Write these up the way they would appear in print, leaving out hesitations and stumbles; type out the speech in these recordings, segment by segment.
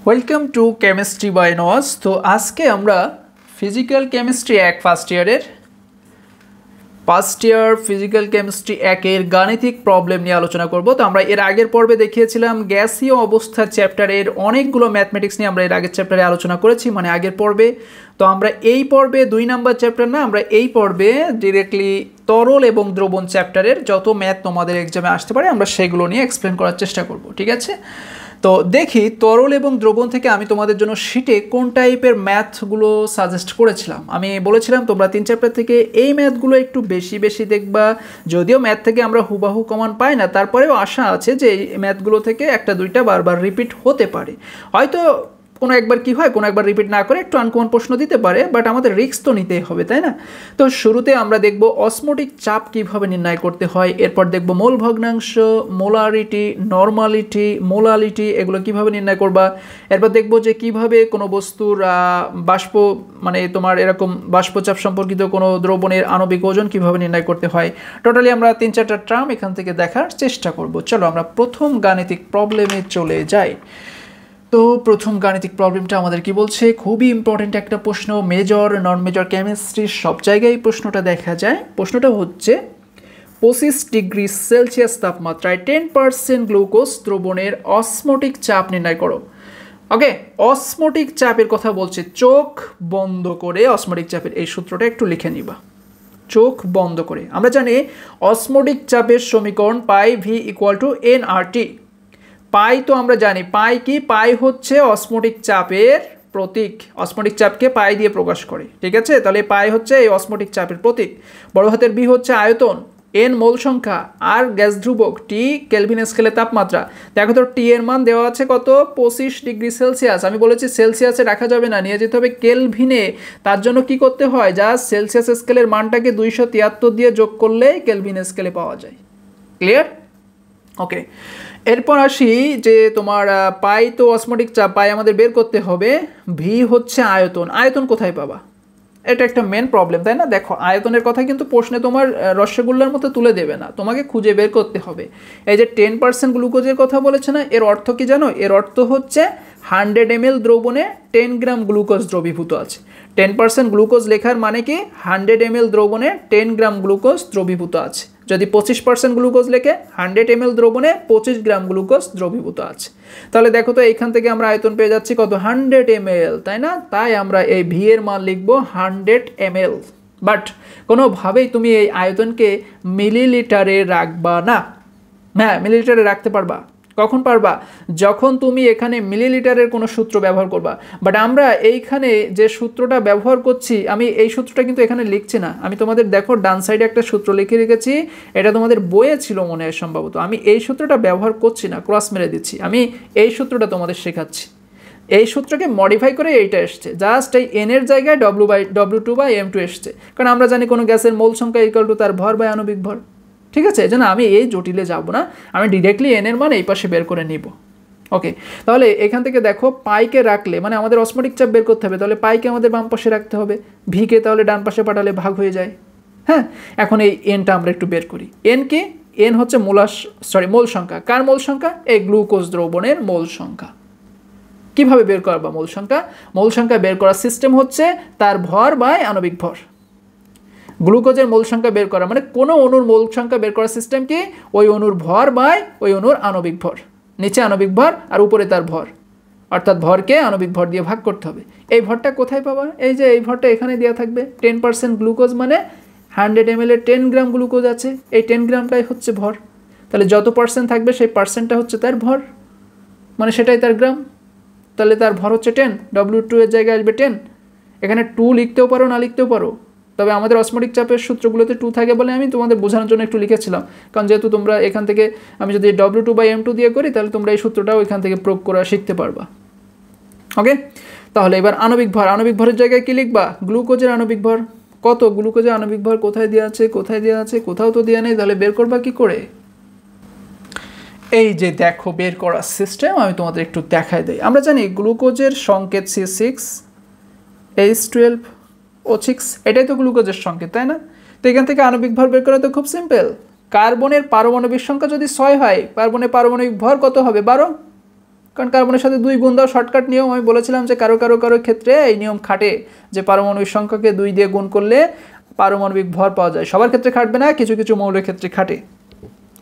Welcome to chemistry by Nawaz. তো আজকে আমরা physical chemistry first year physical chemistry এর গাণিতিক প্রবলেম নিয়ে আলোচনা করব। তো আমরা এর আগের পর্বে দেখিয়েছিলাম গ্যাসীয় অবস্থার চ্যাপ্টারের অনেকগুলো ম্যাথমেটিক্স নিয়ে আমরা এর আগের চ্যাপ্টারে আলোচনা করেছি, মানে আগের পর্বে। তো আমরা এই পর্বে 2 নাম্বার চ্যাপ্টার না, আমরা এই পর্বে ডিরেক্টলি তরল এবং দ্রবণ চ্যাপ্টারের যত ম্যাথ তোমাদের এক্সামে আসতে পারে আমরা সেগুলো নিয়ে এক্সপ্লেন করার চেষ্টা করব, ঠিক আছে? তো দেখি তরল এবং দ্রবণ থেকে আমি তোমাদের জন্য শিটে কোন টাইপের ম্যাথগুলো সাজেস্ট করেছিলাম। আমি বলেছিলাম তোমরা 3 চ্যাপ্টার থেকে এই ম্যাথগুলো একটু বেশি বেশি দেখবা। যদিও ম্যাথ থেকে আমরা হুবাহু কমন পাই না, তারপরেও আশা আছে যে এই ম্যাথগুলো থেকে একটা দুইটা বারবার রিপিট হতে পারে। হয়তো কোনো একবার কি হয়, কোনো একবার রিপিট না করে একটু আনকমন প্রশ্ন দিতে পারে, বাট আমাদের রিস্ক তো নিতেই হবে, তাই না? তো শুরুতে আমরা দেখব অসমোটিক চাপ কিভাবে নির্ণয় করতে হয়, এরপর দেখব মোল ভগ্নাংশ, মোলারিটি, নর্মালিটি, মোলালিটি এগুলো কিভাবে নির্ণয় করবা। এরপর দেখব যে কিভাবে কোনো বস্তুর বাষ্প মানে তোমার এরকম বাষ্পচাপ সম্পর্কিত কোনো দ্রবণের আণবিক ওজন কিভাবে নির্ণয় করতে হয়। টোটালি আমরা 3-4টা টার্ম এখান থেকে দেখার চেষ্টা করব। চলো আমরা প্রথম গাণিতিক প্রবলেমে চলে যাই। তো প্রথম গাণিতিক প্রবলেমটা আমাদের কি বলছে, খুবই ইম্পর্টেন্ট একটা প্রশ্ন, মেজর নন মেজর কেমিস্ট্রি সব জায়গায় প্রশ্নটা দেখা যায়। প্রশ্নটা হচ্ছে 25 ডিগ্রি সেলসিয়াস তাপমাত্রায় 10% গ্লুকোজ দ্রবণের অসমোটিক চাপ নির্ণয় করো। ওকে, অসমোটিক চাপের কথা বলছে, চোখ বন্ধ করে অসমোটিক চাপের এই সূত্রটা একটু লিখে নিবা, চোখ বন্ধ করে। আমরা জানি অসমোটিক চাপের সমীকরণ পাই ভি ইকুয়াল টু এনআরটি। পাই তো আমরা জানি, পাই কি, পাই হচ্ছে অসমোটিক চাপের প্রতীক, অসমোটিক চাপকে পাই দিয়ে প্রকাশ করে, ঠিক আছে? তাহলে পাই হচ্ছে এই অসমোটিক চাপের প্রতীক। বড় হাতের বি হচ্ছে আয়তন, এন মোল সংখ্যা, আর গ্যাস ধ্রুবক, টি কেলভিন স্কেলে তাপমাত্রা। দেখো তো টি এর মান দেওয়া আছে কত, 25 ডিগ্রি সেলসিয়াস। আমি বলেছি সেলসিয়াসে রাখা যাবে না, নিয়ে যেতে হবে কেলভিনে। তার জন্য কি করতে হয়, যা সেলসিয়াস স্কেলের মানটাকে 273 দিয়ে যোগ করলে কেলভিন স্কেলে পাওয়া যায়। ক্লিয়ার? ওকে, এরপর আসি যে তোমার পাই তো অসমোটিক চাপ, পাই আমাদের বের করতে হবে। ভি হচ্ছে আয়তন, আয়তন কোথায় পাবা? এটা একটা মেন প্রবলেম, তাই না? দেখো আয়তনের কথা কিন্তু প্রশ্নে তোমার রসগোল্লার মতো তুলে দেবে না, তোমাকে খুঁজে বের করতে হবে। এই যে 10% গ্লুকোজের কথা বলেছে না, এর অর্থ কি জানো? এর অর্থ হচ্ছে 100 ml দ্রবণে 10 গ্রাম গ্লুকোজ দ্রবীভূত আছে। 10% গ্লুকোজ লেখার মানে কি 100 ml দ্রবণে 10 গ্রাম গ্লুকোজ দ্রবীভূত আছে। যদি 25% গ্লুকোজ লেখে 100 ml দ্রবণে 25 গ্রাম গ্লুকোজ দ্রবীভূত আছে। তাহলে দেখো তো এইখান থেকে আমরা আয়তন পেয়ে যাচ্ছি কত, 100 ml, তাই না? তাই আমরা এই ভি এর মান লিখব 100 ml। বাট কোনোভাবেই তুমি এই আয়তনকে মিলিলিটারে রাখবা না। হ্যাঁ, মিলিলিটারে রাখতে পারবা, কখন পারবা? যখন তুমি এখানে মিলিলিটারের কোনো সূত্র ব্যবহার করবা। বাট আমরা এইখানে যে সূত্রটা ব্যবহার করছি, আমি এই সূত্রটা কিন্তু এখানে লিখছি না, আমি তোমাদের দেখো ডান সাইডে একটা সূত্র লিখে রেখেছি, এটা তোমাদের বইয়ে ছিল মনে হয় সম্ভবত। আমি এই সূত্রটা ব্যবহার করছি না, ক্রস মেরে দিচ্ছি, আমি এই সূত্রটা তোমাদের শেখাচ্ছি। এই সূত্রকে মডিফাই করে এইটা এসছে, জাস্ট এই এন এর জায়গায় W2/M2 এসছে, কারণ আমরা জানি কোনো গ্যাসের মোল সংখ্যা ইকুয়াল টু তার ভর বাই আণবিক ভর, ঠিক আছে? এই জন্য আমি এই জটিলে যাব না, আমি ডিরেক্টলি এন এর মান এই পাশে বের করে নিব। ওকে, তাহলে এখান থেকে দেখো পাইকে রাখলে মানে আমাদের অসমোটিক চাপ বের করতে হবে, তাহলে পাইকে আমাদের বাম পাশে রাখতে হবে, ভিকে তাহলে ডান পাশে পাঠালে ভাগ হয়ে যায়। হ্যাঁ, এখন এই এনটা আমরা একটু বের করি। এন কি? এন হচ্ছে মোল সংখ্যা। কার মোল সংখ্যা? এই গ্লুকোজ দ্রবণের মোল সংখ্যা। কিভাবে বের করবা মোল সংখ্যা? মোল সংখ্যা বের করার সিস্টেম হচ্ছে তার ভর বাই আণবিক ভর। গ্লুকোজের মোল সংখ্যা বের করা মানে কোনো অণুর মোল সংখ্যা বের করার সিস্টেম কি, ওই অণুর ভর বাই ওই অণুর আণবিক ভর। নিচে আণবিক ভর আর উপরে তার ভর, অর্থাৎ ভরকে আণবিক ভর দিয়ে ভাগ করতে হবে। এই ভরটা কোথায় পাবা? এই যে এই ভরটা এখানে দেওয়া থাকবে। 10% গ্লুকোজ মানে 100 ml 10 গ্রাম গ্লুকোজ আছে, এই 10 গ্রামটাই হচ্ছে ভর। তাহলে যত পার্সেন্ট থাকবে সেই পার্সেন্টটা হচ্ছে তার ভর, মানে সেটাই তার গ্রাম। তাহলে তার ভর হচ্ছে 10, W2 এর জায়গায় আসবে 10। এখানে 2 লিখতেও পারো, না লিখতেও পারো, তবে আমাদের অসমোটিক চাপের সূত্রগুলোতে 2 থাকে বলে আমি তোমাদের বোঝানোর জন্য একটু লিখেছিলাম, কারণ যেহেতু তোমরা এখান থেকে আমি যদি W2/M2 দিয়ে করি তাহলে তোমরা এই সূত্রটাও এখান থেকে প্রয়োগ করা শিখতে পারবা। ওকে, তাহলে এবার আণবিক ভর, আণবিক ভরের জায়গায় কি লিখবা? গ্লুকোজের আণবিক ভর কত, গ্লুকোজের আণবিক ভর কোথায় দেওয়া আছে, কোথায় দেওয়া আছে? কোথাও তো দেওয়া নেই, তাহলে বের করবা কি করে? এই যে দেখো বের করার সিস্টেম আমি তোমাদের একটু দেখাই দেই। আমরা জানি গ্লুকোজের সংকেত C6H12O6, এটাই তো গ্লুকোজের সংকেত, তাই না? তো এখান থেকে আণবিক ভর বের করা তো খুব সিম্পল। কার্বনের পারমাণবিক সংখ্যা যদি 6 হয়, কার্বনের পারমাণবিক ভর কত হবে? 12। কারণ কার্বনের সাথে 2 গুণ দাও, শর্টকাট নিয়ম। আমি বলেছিলাম যে কারো ক্ষেত্রে এই নিয়ম খাটে যে পারমাণবিক সংখ্যাকে 2 দিয়ে গুণ করলে পারমাণবিক ভর পাওয়া যায়। সবার ক্ষেত্রে খাটবে না, কিছু কিছু মৌলের ক্ষেত্রে খাটে।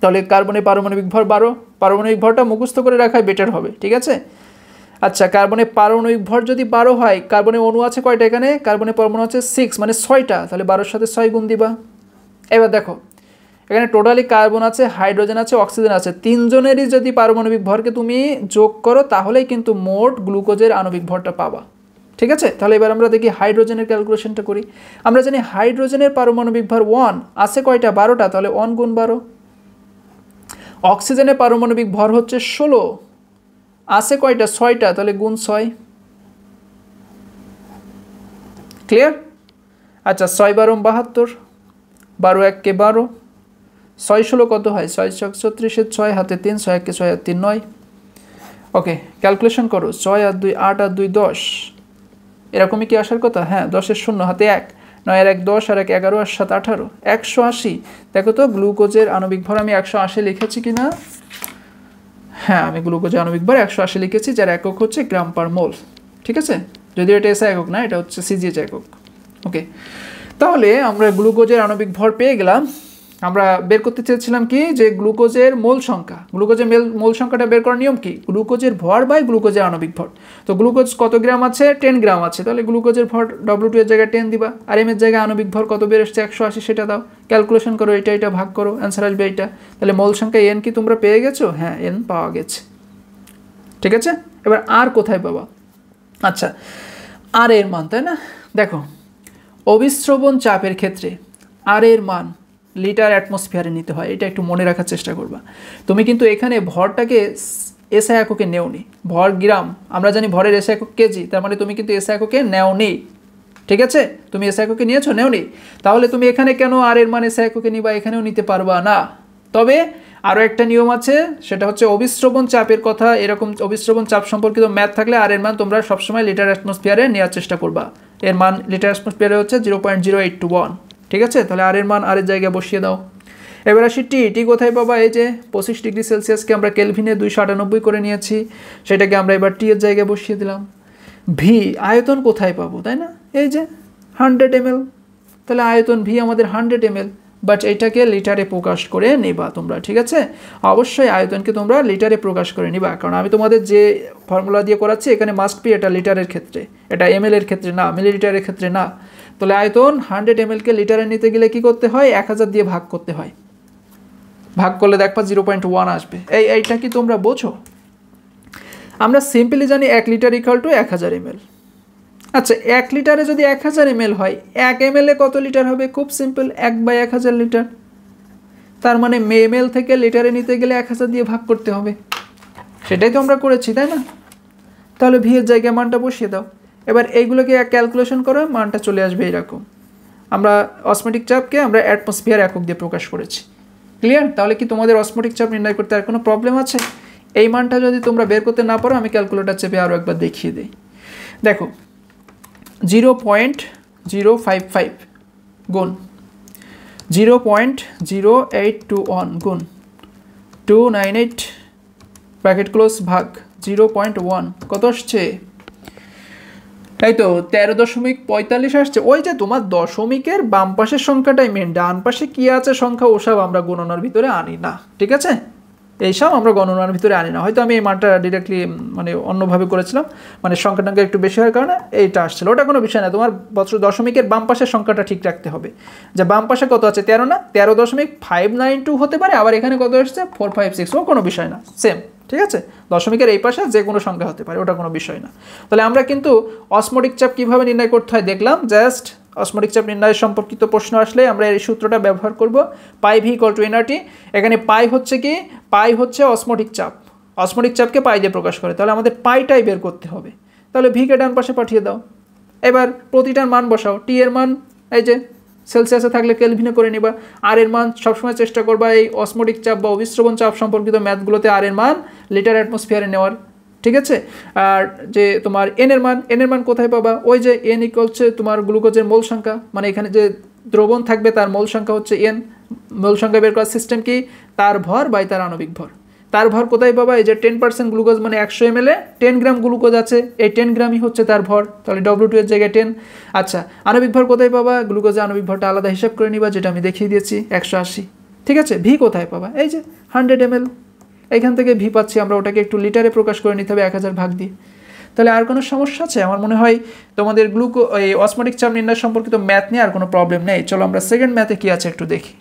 তাহলে কার্বনের পারমাণবিক ভর 12, পারমাণবিক ভরটা মুখস্থ করে রাখাই বেটার হবে, ঠিক আছে। আচ্ছা, কার্বনের পারমাণবিক ভর যদি 12 হয়, কার্বনের অণু আছে কয়টা এখানে? কার্বনের পরমাণু আছে 6, মানে 6টা, তাহলে 12-এর সাথে 6 গুণ দিবা। এবার দেখো এখানে টোটালি কার্বন আছে, হাইড্রোজেন আছে, অক্সিজেন আছে, 3 জনেরই যদি পারমাণবিক ভরকে তুমি যোগ করো তাহলেই কিন্তু মোট গ্লুকোজের আণবিক ভরটা পাবা, ঠিক আছে। তাহলে এবার আমরা দেখি হাইড্রোজেনের ক্যালকুলেশনটা করি। আমরা জানি হাইড্রোজেনের পারমাণবিক ভর 1 আছে কয়টা? 12টা, তাহলে 1 গুণ 12। অক্সিজেনের পারমাণবিক ভর হচ্ছে 16, আছে কয়টা? 6টা, তাহলে গুণ 6। ক্লিয়ার? আচ্ছা, 6 12 72, 12 1 কে 12, 6 16 কত হয়? 6 6 36, 6 হাতে 3, 6 1 কে 6 আর 3 9। ওকে, ক্যালকুলেশন করো। 6 আর 2 8 আর 2 10, এরকমই কি আসার কথা? হ্যাঁ, 10-এর 0 হাতে 1, 9 আর 1 10 আর 1 11 আর 7 18, 180। দেখো তো গ্লুকোজের আণবিক ভর আমি 180 লিখেছি কিনা? হ্যাঁ, আমি গ্লুকোজের আণবিক ভর 180 লিখেছি, যার একক হচ্ছে গ্রাম পার মোল, ঠিক আছে। যদিও এটা এসআই একক না, এটা হচ্ছে সিজিএইচ একক। ওকে, তাহলে আমরা গ্লুকোজের আণবিক ভর পেয়ে গেলাম। আমরা বের করতে চেয়েছিলাম কি, যে গ্লুকোজের মোল সংখ্যা। গ্লুকোজের মোল সংখ্যাটা বের করার নিয়ম কি? গ্লুকোজের ভর বাই গ্লুকোজের আণবিক ভর। তো গ্লুকোজ কত গ্রাম আছে? 10 গ্রাম আছে, তাহলে গ্লুকোজের ভর W2 এর জায়গায় 10 দিবা, আর এম এর জায়গায় আণবিক ভর কত বের এসছে? 180, সেটা দাও। ক্যালকুলেশন করো, এটা ভাগ করো, অ্যান্সার আসবে এইটা। তাহলে মোল সংখ্যা n কি তোমরা পেয়ে গেছো? হ্যাঁ, n পাওয়া গেছে, ঠিক আছে। এবার আর কোথায় পাবা? আচ্ছা, আর এর মান, তাই না? দেখো, অবিশ্রবণ চাপের ক্ষেত্রে আর এর মান লিটার অ্যাটমসফিয়ারে নিতে হয়, এটা একটু মনে রাখার চেষ্টা করবা। তুমি কিন্তু এখানে ভরটাকে এসআই এককে নেওনি, ভর গ্রাম, আমরা জানি ভরের এসআই একক কেজি, তার মানে তুমি কিন্তু এসআই এককে নেওনি, ঠিক আছে। তুমি এসআই এককে নিয়েছো? নেওনি। তাহলে তুমি এখানে কেন আর এর মান এসআই এককে নিবা? এখানেও নিতে পারবা না। তবে আরও একটা নিয়ম আছে, সেটা হচ্ছে অবিশ্রবণ চাপের কথা। এরকম অবিশ্রবণ চাপ সম্পর্কিত ম্যাথ থাকলে আর এর মান তোমরা সবসময় লিটার অ্যাটমসফিয়ারে নেওয়ার চেষ্টা করবা। এর মান লিটার অ্যাটমসফিয়ারে হচ্ছে 0.0821, ঠিক আছে। তাহলে আর এর মান আর এর জায়গায় বসিয়ে দাও। এবার আসি টি কোথায় পাবা? এই যে 25 ডিগ্রি সেলসিয়াসকে আমরা কেলভিনে 298 করে নিয়েছি, সেটাকে আমরা এবার টি এর জায়গায় বসিয়ে দিলাম। ভি আয়তন কোথায় পাবো, তাই না? এই যে 100 ml, তাহলে আয়তন ভি আমাদের 100 ml, বাট এইটাকে লিটারে প্রকাশ করে নেবা তোমরা, ঠিক আছে। অবশ্যই আয়তনকে তোমরা লিটারে প্রকাশ করে নিবা, কারণ আমি তোমাদের যে ফর্মুলা দিয়ে করাচ্ছি এখানে মাস্ট বি এটা লিটারের ক্ষেত্রে, এটা ml এর ক্ষেত্রে না, মিলিলিটারের ক্ষেত্রে না। তাহলে আয়তন 100 ml কে লিটারে নিতে গেলে কি করতে হয়? 1000 দিয়ে ভাগ করতে হয়। ভাগ করলে দেখবা 0.1 আসবে। এইটা কি তোমরা বোঝো? আমরা সিম্পলি জানি 1 লিটার ইকুয়াল টু 1000 ml। আচ্ছা, 1 লিটারে যদি 1000 ml হয়, 1 ml এ কত লিটার হবে? খুব সিম্পল, 1/1000 লিটার। তার মানে ml থেকে লিটারে নিতে গেলে 1000 দিয়ে ভাগ করতে হবে। সেটাই তো আমরা করেছি, তাই না? তাহলে ভি এর জায়গায় মানটা বসিয়ে দাও। এবার এইগুলোকে ক্যালকুলেশন করো, মানটা চলে আসবে এরকম। আমরা অসমোটিক চাপকে আমরা অ্যাটমসফিয়ার একক দিয়ে প্রকাশ করেছি। ক্লিয়ার? তাহলে কি তোমাদের অসমোটিক চাপ নির্ণয় করতে আর কোনো প্রবলেম আছে? এই মানটা যদি তোমরা বের করতে না পারো, আমি ক্যালকুলেটর চেপে আরও একবার দেখিয়ে দিই। দেখো, 0.055 গুণ 0.0821 গুণ 298 ব্র্যাকেট ক্লোজ ভাগ 0.1 কত আসছে? তাই তো 13.45 আসছে। ওই যে তোমার দশমিকের বাম পাশের সংখ্যাটাই মেন, ডান পাশে কি আছে সংখ্যা ওসব আমরা গণনার ভিতরে আনি না, ঠিক আছে। এইসব আমরা গণনার ভিতরে আনি না। হয়তো আমি এই মানটা ডিরেক্টলি মানে অন্যভাবে করেছিলাম, মানে সংখ্যাটাকে একটু বেশি হওয়ার কারণে এইটা আসছিল, ওটা কোনো বিষয় না। তোমার দশমিকের বাম পাশের সংখ্যাটা ঠিক রাখতে হবে, যে বাম পাশে কত আছে? 13 না, 13.592 হতে পারে, আবার এখানে কত আসছে? 456, ও কোনো বিষয় না, সেম, ঠিক আছে। দশমিকের এই পাশে যে কোনো সংখ্যা হতে পারে, ওটা কোনো বিষয় না। তাহলে আমরা কিন্তু অসমোটিক চাপ কীভাবে নির্ণয় করতে হয় দেখলাম। জাস্ট অসমোটিক চাপ নির্ণয় সম্পর্কিত প্রশ্ন আসলে আমরা এই সূত্রটা ব্যবহার করব, পাই ভি ইকুয়াল টু এনআরটি। এখানে পাই হচ্ছে কি? পাই হচ্ছে অসমোটিক চাপ, অসমোটিক চাপকে পাই দিয়ে প্রকাশ করে। তাহলে আমাদের পাইটাই বের করতে হবে। তাহলে ভিকে ডান পাশে পাঠিয়ে দাও। এবার প্রতিটার মান বসাও। টি এর মান এই যে সেলসিয়াসে থাকলে কেলভিনে করে নিবা। আর এর মান সবসময় চেষ্টা করবা এই অসমোটিক চাপ বা অবিশ্রবণ চাপ সম্পর্কিত ম্যাথগুলোতে আর এর মান লিটার অ্যাটমসফিয়ারে নেওয়ার, ঠিক আছে। আর যে তোমার এন এর মান কোথায় পাবা? ওই যে এন ইকুয়াল হচ্ছে তোমার গ্লুকোজের মোল সংখ্যা, মানে এখানে যে দ্রবণ থাকবে তার মোল সংখ্যা হচ্ছে এন। মোল সংখ্যা বের করার সিস্টেম কি? তার ভর বাই তার আণবিক ভর। তার ভর কোথায় পাবা? এই যে 10% গ্লুকোজ মানে 100 ml 10 গ্রাম গ্লুকোজ আছে, এই 10 গ্রামই হচ্ছে তার ভর, তাহলে W2 এর জায়গায় 10। আচ্ছা, আণবিক ভর কোথায় পাবা? গ্লুকোজে আণবিক ভরটা আলাদা হিসাব করে নিবা, যেটা আমি দেখিয়ে দিয়েছি 180। ঠিক আছে, ভি কোথায় পাবা? এই যে 100 ml, এখান থেকে ভি পাচ্ছি আমরা, ওটাকে একটু লিটারে প্রকাশ করে নিতে হবে 1000 ভাগ দিয়ে। তাহলে আর কোনো সমস্যা আছে? আমার মনে হয় তোমাদের এই অসমোটিক চাপ নির্ণয় সম্পর্কিত ম্যাথ নিয়ে আর কোনো প্রবলেম নেই। চলো আমরা সেকেন্ড ম্যাথে কি আছে একটু দেখি।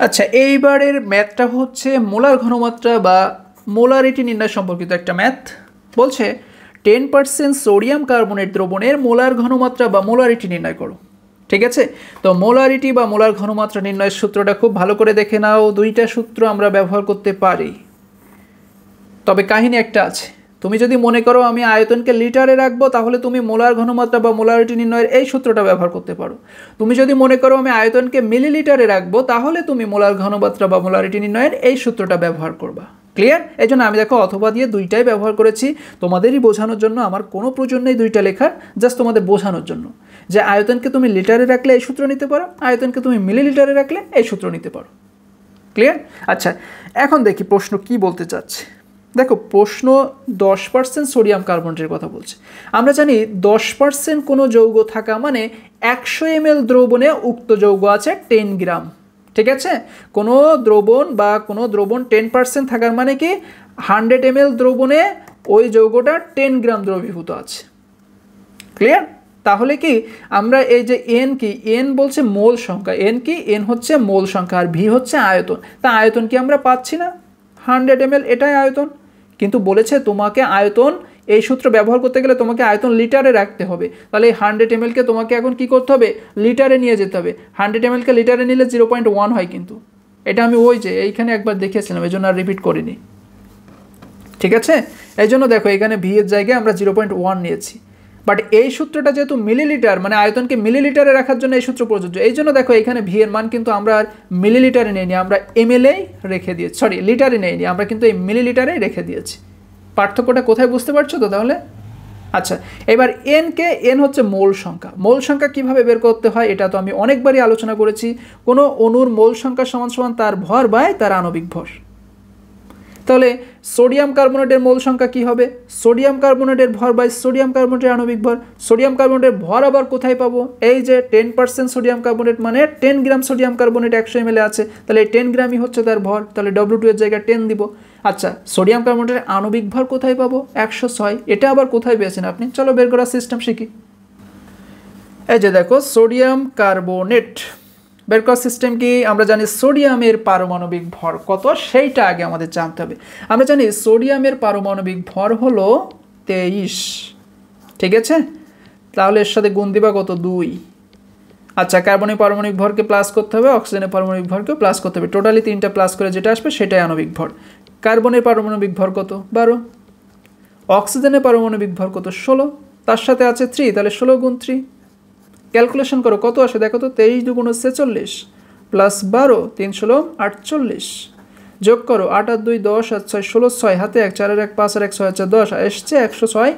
আচ্ছা, এইবারের ম্যাথটা হচ্ছে মোলার ঘনমাত্রা বা মোলারিটি নির্ণয় সম্পর্কিত একটা ম্যাথ। বলছে 10% সোডিয়াম কার্বনেট দ্রবণের মোলার ঘনমাত্রা বা মোলারিটি নির্ণয় করো। ঠিক আছে, তো মোলারিটি বা মোলার ঘনমাত্রা নির্ণয়ের সূত্রটা খুব ভালো করে দেখে নাও। দুইটা সূত্র আমরা ব্যবহার করতে পারি, তবে কাহিনী একটা আছে। তুমি যদি মনে করো আমি আয়তনকে লিটারে রাখবো, তাহলে তুমি মোলার ঘনমাত্রা বা মোলারিটি নির্ণয়ের এই সূত্রটা ব্যবহার করতে পারো। তুমি যদি মনে করো আমি আয়তনকে মিলিলিটারে রাখবো, তাহলে তুমি মোলার ঘনমাত্রা বা মোলারিটি নির্ণয়ের এই সূত্রটা ব্যবহার করবা। ক্লিয়ার? এই জন্য আমি দেখো অথবা দিয়ে দুইটাই ব্যবহার করেছি, তোমাদেরই বোঝানোর জন্য। আমার কোনো প্রয়োজন নেই দুইটা লেখার, জাস্ট তোমাদের বোঝানোর জন্য যে আয়তনকে তুমি লিটারে রাখলে এই সূত্র নিতে পারো, আয়তনকে তুমি মিলিলিটারে রাখলে এই সূত্র নিতে পারো। ক্লিয়ার? আচ্ছা, এখন দেখি প্রশ্ন কি বলতে চাচ্ছে। দেখো প্রশ্ন 10% সোডিয়াম কার্বনেটের কথা বলছে। আমরা জানি 10% কোনো যৌগ থাকা মানে 100 ml দ্রবণে উক্ত যৌগ আছে 10 গ্রাম। ঠিক আছে, কোনো দ্রবণ বা কোনো দ্রবণ 10% থাকার মানে কি 100 ml দ্রবণে ওই যৌগটা 10 গ্রাম দ্রবীভূত আছে। ক্লিয়ার? তাহলে কি আমরা এই যে এন কি, এন বলছে মোল সংখ্যা, এন কি, এন হচ্ছে মোল সংখ্যা, আর ভি হচ্ছে আয়তন। তা আয়তন কি আমরা পাচ্ছি না? 100 ml এটাই আয়তন, কিন্তু বলেছে তোমাকে আয়তন এই সূত্র ব্যবহার করতে গেলে তোমাকে আয়তন লিটারে রাখতে হবে। তাহলে এই 100 ml কে তোমাকে এখন কি করতে হবে? লিটারে নিয়ে যেতে হবে। 100 ml কে লিটারে নিলে 0.1 হয়, কিন্তু এটা আমি ওই যে এইখানে একবার দেখিয়েছিলাম, এই জন্য আর রিপিট করিনি। ঠিক আছে, এই জন্য দেখো এখানে ভি এর জায়গায় আমরা 0.1 নিয়েছি। বাট এই সূত্রটা যেহেতু মিলিলিটার, মানে আয়তনকে মিলিলিটারে রাখার জন্য এই সূত্র প্রযোজ্য। এই জন্য দেখো এখানে ভি এর মান কিন্তু আমরা আর মিলিলিটারে নেইনি, আমরা এমএলএই রেখে দিয়েছি, সরি লিটারে নেইনি, আমরা কিন্তু এই মিলিলিটারেই রেখে দিয়েছি। পার্থক্যটা কোথায় বুঝতে পারছো তো তাহলে? আচ্ছা, এবার এনকে, এন হচ্ছে মোল সংখ্যা। মোল সংখ্যা কিভাবে বের করতে হয় এটা তো আমি অনেকবারই আলোচনা করেছি। কোনো অণুর মোল সংখ্যা সমান সমান তার ভর বাই তার আণবিক ভর। তাহলে সোডিয়াম কার্বনেটের মোল সংখ্যা কি হবে? সোডিয়াম কার্বনেটের ভর বাই সোডিয়াম কার্বনেটের আণবিক ভর। সোডিয়াম কার্বনেটের ভর আবার কোথায় পাবো? এই যে 10% সোডিয়াম কার্বনেট মানে 10 গ্রাম সোডিয়াম কার্বনেট 100 ml আছে, তাহলে এই 10 গ্রামই হচ্ছে তার ভর, তাহলে W2 এর জায়গায় 10 দিব। আচ্ছা, সোডিয়াম কার্বনেটের আণবিক ভর কোথায় পাবো? 106। এটা আবার কোথায় পেয়েছেন আপনি? চলো বের করার সিস্টেম শিখি। এই যে দেখো সোডিয়াম কার্বনেট বের করার সিস্টেম কি? আমরা জানি সোডিয়ামের পারমাণবিক ভর কত, সেইটা আগে আমাদের জানতে হবে। আমরা জানি সোডিয়ামের পারমাণবিক ভর হলো 23। ঠিক আছে, তাহলে এর সাথে গুণ দিবা কত? 2। আচ্ছা, কার্বনের পারমাণবিক ভরকে প্লাস করতে হবে, অক্সিজেনের পারমাণবিক ভরকেও প্লাস করতে হবে, টোটালি 3টা প্লাস করে যেটা আসবে সেটাই আণবিক ভর। কার্বনের পারমাণবিক ভর কত? 12। অক্সিজেনের পারমাণবিক ভর কত? 16। তার সাথে আছে 3, তাহলে 16 গুণ 3। ক্যালকুলেশন করো কত আসে দেখো তো। 23 দুগুণ 46 প্লাস 12, 3 16 48, যোগ করো 8 আর 2 10 আর 6 16, 6 হাতে 1 4 আর 1 5 আর 1 6 4 10 এসছে 106।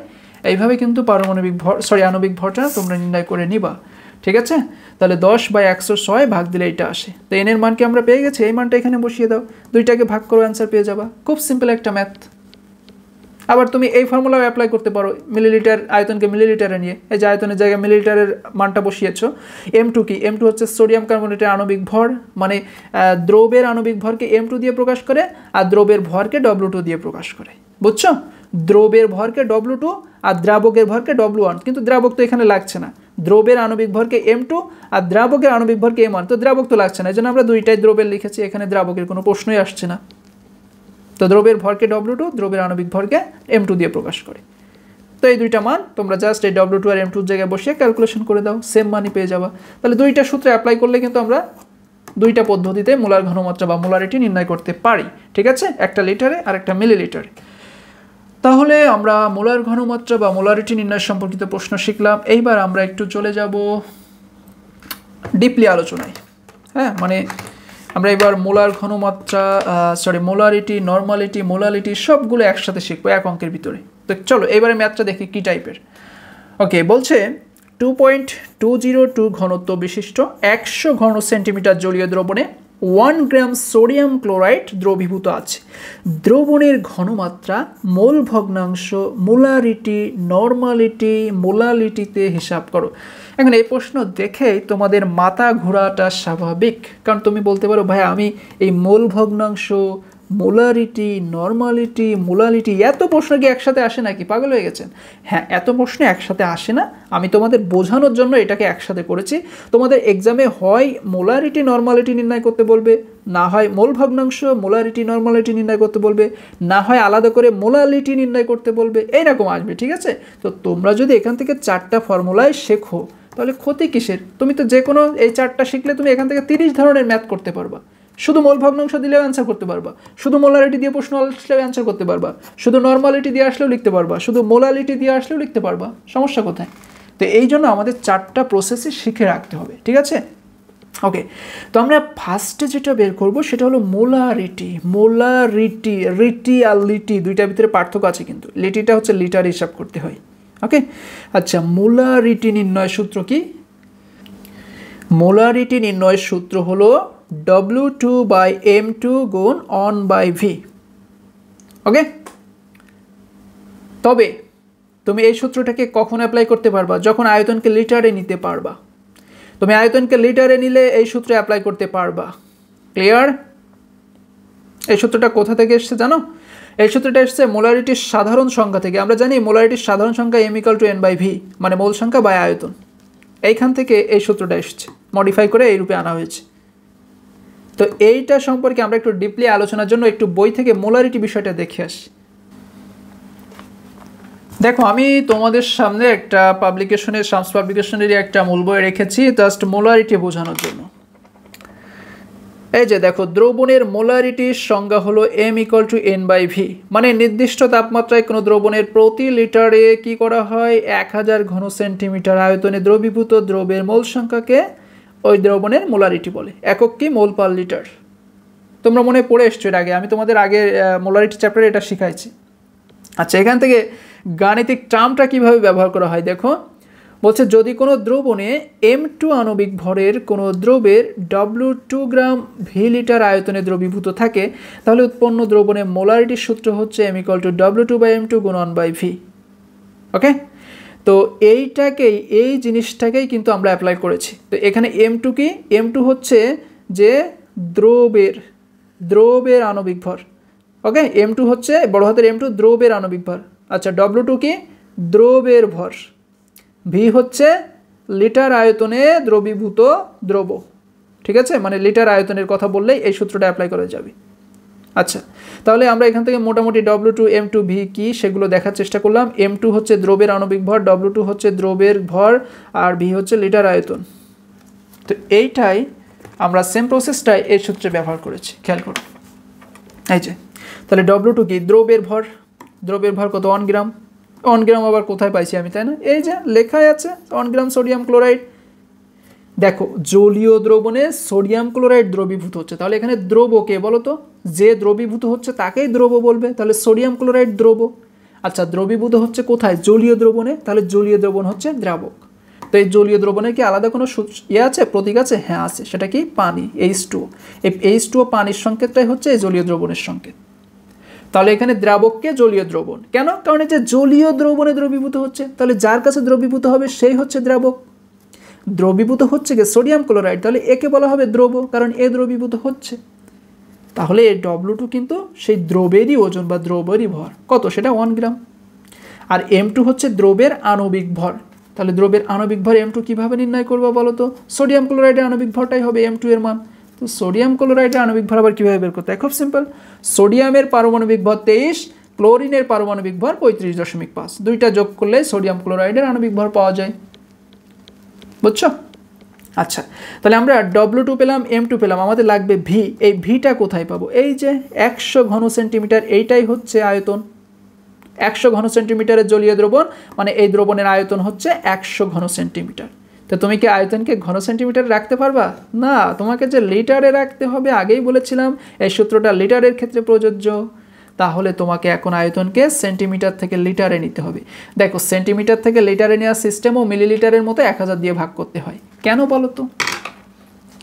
এইভাবে কিন্তু পারমাণবিক ভর, সরি আণবিক ভরটা তোমরা নির্ণয় করে নিবা। ঠিক আছে, তাহলে 10/106 ভাগ দিলে এটা আসে। তো এন এর মানকে আমরা পেয়ে গেছি, এই মানটা এখানে বসিয়ে দাও, দুইটাকে ভাগ করো, অ্যান্সার পেয়ে যাবা। খুব সিম্পল একটা ম্যাথ। আবার তুমি এই ফর্মুলাও অ্যাপ্লাই করতে পারো, মিলিলিটার আয়তনকে মিলিলিটারে নিয়ে। এই যে আয়তনের জায়গায় মিলিলিটারের মানটা বসিয়েছো। M2 কি? M2 হচ্ছে সোডিয়াম কার্বনেটের আণবিক ভর, মানে দ্রবের আণবিক ভরকে M2 দিয়ে প্রকাশ করে আর দ্রবের ভরকে W2 দিয়ে প্রকাশ করে। বুঝছো? দ্রবের ভরকে W2 আর দ্রাবকের ভরকে W1, কিন্তু দ্রাবক তো এখানে লাগছে না। দ্রবের আণবিক ভরকে M2 আর দ্রাবকের আণবিক ভরকে M1, তো দ্রাবক তো লাগছে না, এই জন্য আমরা দুইটাই দ্রবের লিখেছি, এখানে দ্রাবকের কোনো প্রশ্নই আসছে না। তো দ্রবের ভরকে W2, দ্রবের আণবিক ভরকে M2 দিয়ে প্রকাশ করে। তো এই দুইটা মান তোমরা জাস্ট এই W2 আর M2 জায়গায় বসিয়ে ক্যালকুলেশন করে দাও, সেম মানই পেয়ে যাবা। তাহলে দুইটা সূত্রে অ্যাপ্লাই করলে কিন্তু আমরা দুইটা পদ্ধতিতে মোলার ঘনমাত্রা বা মোলারিটি নির্ণয় করতে পারি। ঠিক আছে, একটা লিটারে আর একটা মিলিলিটারে। তাহলে আমরা মোলার ঘনমাত্রা বা মোলারিটি নির্ণয় সম্পর্কিত প্রশ্ন শিখলাম। এইবার আমরা একটু চলে যাব ডিপলি আলোচনায়। হ্যাঁ, মানে আমরা এবার মোলার ঘনমাত্রা, মোলারিটি, নর্মালিটি, মোলালিটি সবগুলো একসাথে শিখবো এক অঙ্কের ভিতরে। তো চলো এবারে ম্যাথটা দেখি কি টাইপের। ওকে, বলছে 2.202 ঘনত্ব বিশিষ্ট 100 ঘন সেন্টিমিটার জলীয় দ্রবণে 1 গ্রাম সোডিয়াম ক্লোরাইড দ্রবীভূত আছে। দ্রবণের ঘনমাত্রা, মোল ভগ্নাংশ, মোলারিটি, নর্মালিটি, মোলালিটিতে হিসাব করো। এখন এই প্রশ্ন দেখেই তোমাদের মাথা ঘোরাটা স্বাভাবিক, কারণ তুমি বলতে পারো ভাই আমি এই মোল ভগ্নাংশ, মোলারিটি, নর্মালিটি, মোলালিটি, এত প্রশ্ন কি একসাথে আসে নাকি? পাগল হয়ে গেছেন? হ্যাঁ, এত প্রশ্ন একসাথে আসে না, আমি তোমাদের বোঝানোর জন্য এটাকে একসাথে করেছি। তোমাদের এক্সামে হয় মোলারিটি নর্মালিটি নির্ণয় করতে বলবে, না হয় মোল ভগ্নাংশ, মোলারিটি, নর্মালিটি নির্ণয় করতে বলবে, না হয় আলাদা করে মোলালিটি নির্ণয় করতে বলবে, এইরকম আসবে, ঠিক আছে? তো তোমরা যদি এখান থেকে 4টা ফর্মুলায় শেখো তাহলে ক্ষতি কিসের? তুমি তো যে কোনো এই 4টা শিখলে তুমি এখান থেকে 30 ধরনের ম্যাথ করতে পারবা। শুধু মোল ভগ্নাংশ দিলেও অ্যান্সার করতে পারবা, শুধু মোলারিটি দিয়ে প্রশ্ন আসলেও অ্যান্সার করতে পারবা, শুধু নর্মালিটি দিয়ে আসলেও লিখতে পারবা, শুধু মোলালিটি দিয়ে আসলেও লিখতে পারবা। সমস্যা কোথায়? তো এই জন্য আমাদের 4টা প্রসেসই শিখে রাখতে হবে, ঠিক আছে? ওকে, তো আমরা ফার্স্টে যেটা বের করব সেটা হলো মোলারিটি। মোলারিটি, রিটি আর লিটি দুইটার ভিতরে পার্থক্য আছে, কিন্তু লিটিটা হচ্ছে লিটার হিসাব করতে হয়। ওকে, আচ্ছা, মোলারিটি নির্ণয় সূত্র কি? মোলারিটি নির্ণয়ের সূত্র হলো W2/M2 গুণ 1/V। ওকে, তবে তুমি এই সূত্রটাকে কখন অ্যাপ্লাই করতে পারবা? যখন আয়তনকে লিটারে নিতে পারবা। তুমি আয়তনকে লিটারে নিলে এই সূত্র অ্যাপ্লাই করতে পারবা। ক্লিয়ার? এই সূত্রটা কোথা থেকে এসছে জানো? এই সূত্রটা এসছে মোলারিটির সাধারণ সংখ্যা থেকে। আমরা জানি মোলারিটির সাধারণ সংখ্যা M=N/V, মানে মোল সংখ্যা বাই আয়তন। এইখান থেকে এই সূত্রটা এসছে, মডিফাই করে এই রূপে আনা হয়েছে। তো এইটা সম্পর্কে আমরা একটু ডিপলি আলোচনার জন্য একটু বই থেকে মোলারিটি বিষয়টা দেখে আসি। দেখো, আমি তোমাদের সামনে একটা পাবলিকেশনের, শামস পাবলিকেশনেরই একটা মূল বই রেখেছি জাস্ট মোলারিটি বোঝানোর জন্য। এই যে দেখো, দ্রবণের মোলারিটির সংজ্ঞা হলো M=N/V, মানে নির্দিষ্ট তাপমাত্রায় কোনো দ্রবণের প্রতি লিটারে কি করা হয়, 1000 ঘন সেন্টিমিটার আয়তনে দ্রবীভূত দ্রবের মোল সংখ্যাকে ওই দ্রবণের মোলারিটি বলে। একক কি? মোল পার লিটার। তোমরা মনে পড়ে এসছো এর আগে, আমি তোমাদের আগে মোলারিটি চ্যাপ্টারে এটা শিখাইছি। আচ্ছা, এখান থেকে গাণিতিক টার্মটা কিভাবে ব্যবহার করা হয় দেখো। বলছে যদি কোনো দ্রবণে M2 আণবিক ভরের কোনো দ্রবের W2 গ্রাম ভি লিটার আয়তনে দ্রবীভূত থাকে, তাহলে উৎপন্ন দ্রবণের মোলারিটির সূত্র হচ্ছে M=W2/M2 গুণ 1/V। ওকে, তো এইটাকেই, এই জিনিসটাকেই কিন্তু আমরা অ্যাপ্লাই করেছি। তো এখানে M2 কি? M2 হচ্ছে যে দ্রবের আণবিক ভর। ওকে, M2 হচ্ছে বড় হাতের M2 দ্রবের আণবিক ভর। আচ্ছা, W2 কি? দ্রবের ভর। ভি হচ্ছে লিটার আয়তনে দ্রবীভূত দ্রব, ঠিক আছে? মানে লিটার আয়তনের কথা বললেই এই সূত্রটা অ্যাপ্লাই করা যাবে। আচ্ছা, তাহলে আমরা এখান থেকে মোটামুটি W2, M2, V কি সেগুলো দেখার চেষ্টা করলাম। M2 হচ্ছে দ্রবের আণবিক ভর, W2 হচ্ছে দ্রবের ভর, আর V হচ্ছে লিটার আয়তন। তো এইটাই আমরা সেম প্রসেসটাই এই সূত্রে ব্যবহার করেছি, খেয়াল করো। এই যে, তাহলে W2 কি? দ্রবের ভর। দ্রবের ভর কত? 1 গ্রাম। 1 গ্রাম আবার কোথায় পাইছি আমি, তাই না? এই যে লেখাই আছে 1 গ্রাম সোডিয়াম ক্লোরাইড। দেখো, জলীয় দ্রবণে সোডিয়াম ক্লোরাইড দ্রবীভূত হচ্ছে, তাহলে এখানে দ্রব কে বলো তো? যে দ্রবীভূত হচ্ছে তাকেই দ্রব বলবে, তাহলে সোডিয়াম ক্লোরাইড দ্রব। আচ্ছা, দ্রবীভূত হচ্ছে কোথায়? জলীয় দ্রবণে, তাহলে জলীয় দ্রবণ হচ্ছে দ্রাবক। তো এই জলীয় দ্রবণে কি আলাদা কোনো আছে, প্রতীক আছে? হ্যাঁ আছে, সেটা কি? পানি, H2O। এই H2O পানির সংকেতটাই হচ্ছে এই জলীয় দ্রবণের সংকেত। তাহলে এখানে দ্রাবককে জলীয় দ্রবণ কেন? কারণ এই যে জলীয় দ্রবণে দ্রবীভূত হচ্ছে, তাহলে যার কাছে দ্রবীভূত হবে সেই হচ্ছে দ্রাবক। দ্রবীভূত হচ্ছে কি? সোডিয়াম ক্লোরাইড, তাহলে একে বলা হবে দ্রব, কারণ এ দ্রবীভূত হচ্ছে। তাহলে এই W2 কিন্তু সেই দ্রবেরই ওজন বা দ্রবেরই ভর। কত? সেটা 1 গ্রাম। আর M2 হচ্ছে দ্রবের আণবিক ভর, তাহলে দ্রবের আণবিক ভর M2 কিভাবে নির্ণয় করবো বলো তো? সোডিয়াম ক্লোরাইডের আণবিক ভরটাই হবে M2 এর মান। তো সোডিয়াম ক্লোরাইডের আণবিক ভর আবার কীভাবে বের করতে হয়? খুব সিম্পল। সোডিয়ামের পারমাণবিক ভর 23, ক্লোরিনের পারমাণবিক ভর 35.5, দুইটা যোগ করলে সোডিয়াম ক্লোরাইডের আণবিক ভর পাওয়া যায়। বুঝছো? আচ্ছা, তাহলে আমরা W2 পেলাম, M2 পেলাম, আমাদের লাগবে V। এই ভিটা কোথায় পাবো? এই যে 100 ঘন সেন্টিমিটার, এইটাই হচ্ছে আয়তন। 100 ঘন সেন্টিমিটারের জলীয় দ্রবণ, মানে এই দ্রবণের আয়তন হচ্ছে 100 ঘন সেন্টিমিটার। তো তুমি কি আয়তনকে ঘন সেন্টিমিটারে রাখতে পারবা? না, তোমাকে যে লিটারে রাখতে হবে, আগেই বলেছিলাম এই সূত্রটা লিটারের ক্ষেত্রে প্রযোজ্য। তাহলে তোমাকে এখন আয়তনকে সেন্টিমিটার থেকে লিটারে নিতে হবে। দেখো, সেন্টিমিটার থেকে লিটারে নেওয়ার সিস্টেমও মিলিলিটারের মতো 1000 দিয়ে ভাগ করতে হয়। কেন বলো তো?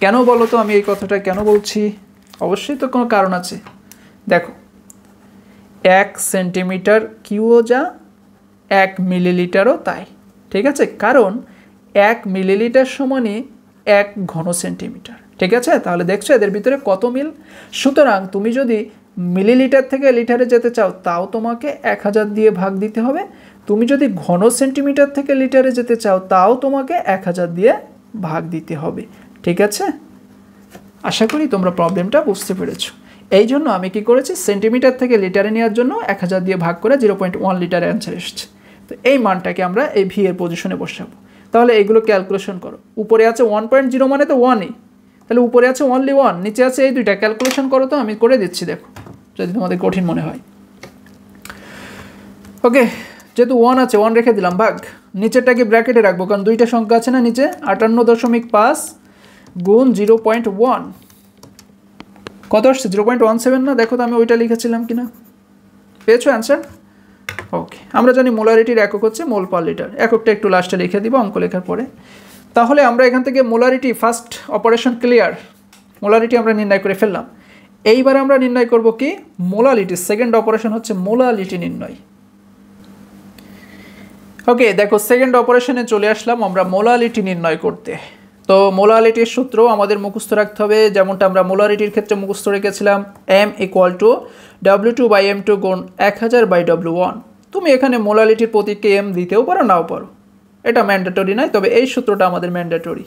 কেন বলো তো আমি এই কথাটা কেন বলছি? অবশ্যই তো কোনো কারণ আছে। দেখো 1 সেন্টিমিটার কিউও যা 1 মিলিলিটারও তাই, ঠিক আছে? কারণ 1 মিলিলিটার সমানই 1 ঘন সেন্টিমিটার, ঠিক আছে? তাহলে দেখছো এদের ভিতরে কত মিল। সুতরাং তুমি যদি মিলিলিটার থেকে লিটারে যেতে চাও তাও তোমাকে 1000 দিয়ে ভাগ দিতে হবে। তুমি যদি ঘন সেন্টিমিটার থেকে লিটারে যেতে চাও তাও তোমাকে 1000 দিয়ে ভাগ দিতে হবে, ঠিক আছে? আশা করি তোমরা প্রবলেমটা বুঝতে পেরেছো। এই জন্য আমি কি করেছি, সেন্টিমিটার থেকে লিটারে নেওয়ার জন্য 1000 দিয়ে ভাগ করে 0.1 লিটারের অ্যান্সার এসেছে। তো এই মানটাকে আমরা এই ভি এর পজিশনে বসাবো। তাহলে এইগুলো ক্যালকুলেশন করো। উপরে আছে 1.0 মানে তো 1ই, তাহলে উপরে আছে অনলি 1, নিচে আছে এই দুইটা। ক্যালকুলেশন করো তো, আমি করে দিচ্ছি দেখো যদি তোমাদের কঠিন মনে হয়। ওকে, যেহেতু 1 আছে 1 রেখে দিলাম, ভাগ নিচেরটাকে ব্র্যাকেটে রাখবো কারণ দুইটা সংখ্যা আছে না নিচে। 58.5 গুণ 0.1 কত আসছে? 0.17 না? দেখো তো আমি ওইটা লিখেছিলাম কিনা, পেয়েছো অ্যান্সার? ওকে, আমরা জানি মোলারিটির একক হচ্ছে মোল পার লিটার। এককটা একটু লাস্টে লিখে দিব অঙ্ক লেখার পরে। তাহলে আমরা এখান থেকে molarity first operation clear, molarity আমরা নির্ণয় করে ফেললাম। এইবার আমরা নির্ণয় করব কি মোলালিটি। সেকেন্ড অপারেশন হচ্ছে মোলালিটি নির্ণয়। ওকে, দেখো সেকেন্ড অপারেশনে চলে আসলাম আমরা মোলালিটি নির্ণয় করতে। তো মোলালিটির সূত্র আমাদের মুখস্থ রাখতে হবে, যেমনটা আমরা মোলারিটির ক্ষেত্রে মুখস্থ রেখেছিলাম, M = W2/M2 গুণ 1000/W1। তুমি এখানে মোলালিটির প্রতীককে M দিতেও পারো নাও পারো, এটা ম্যান্ডেটরি নয়, তবে এই সূত্রটা আমাদের ম্যান্ডেটরি।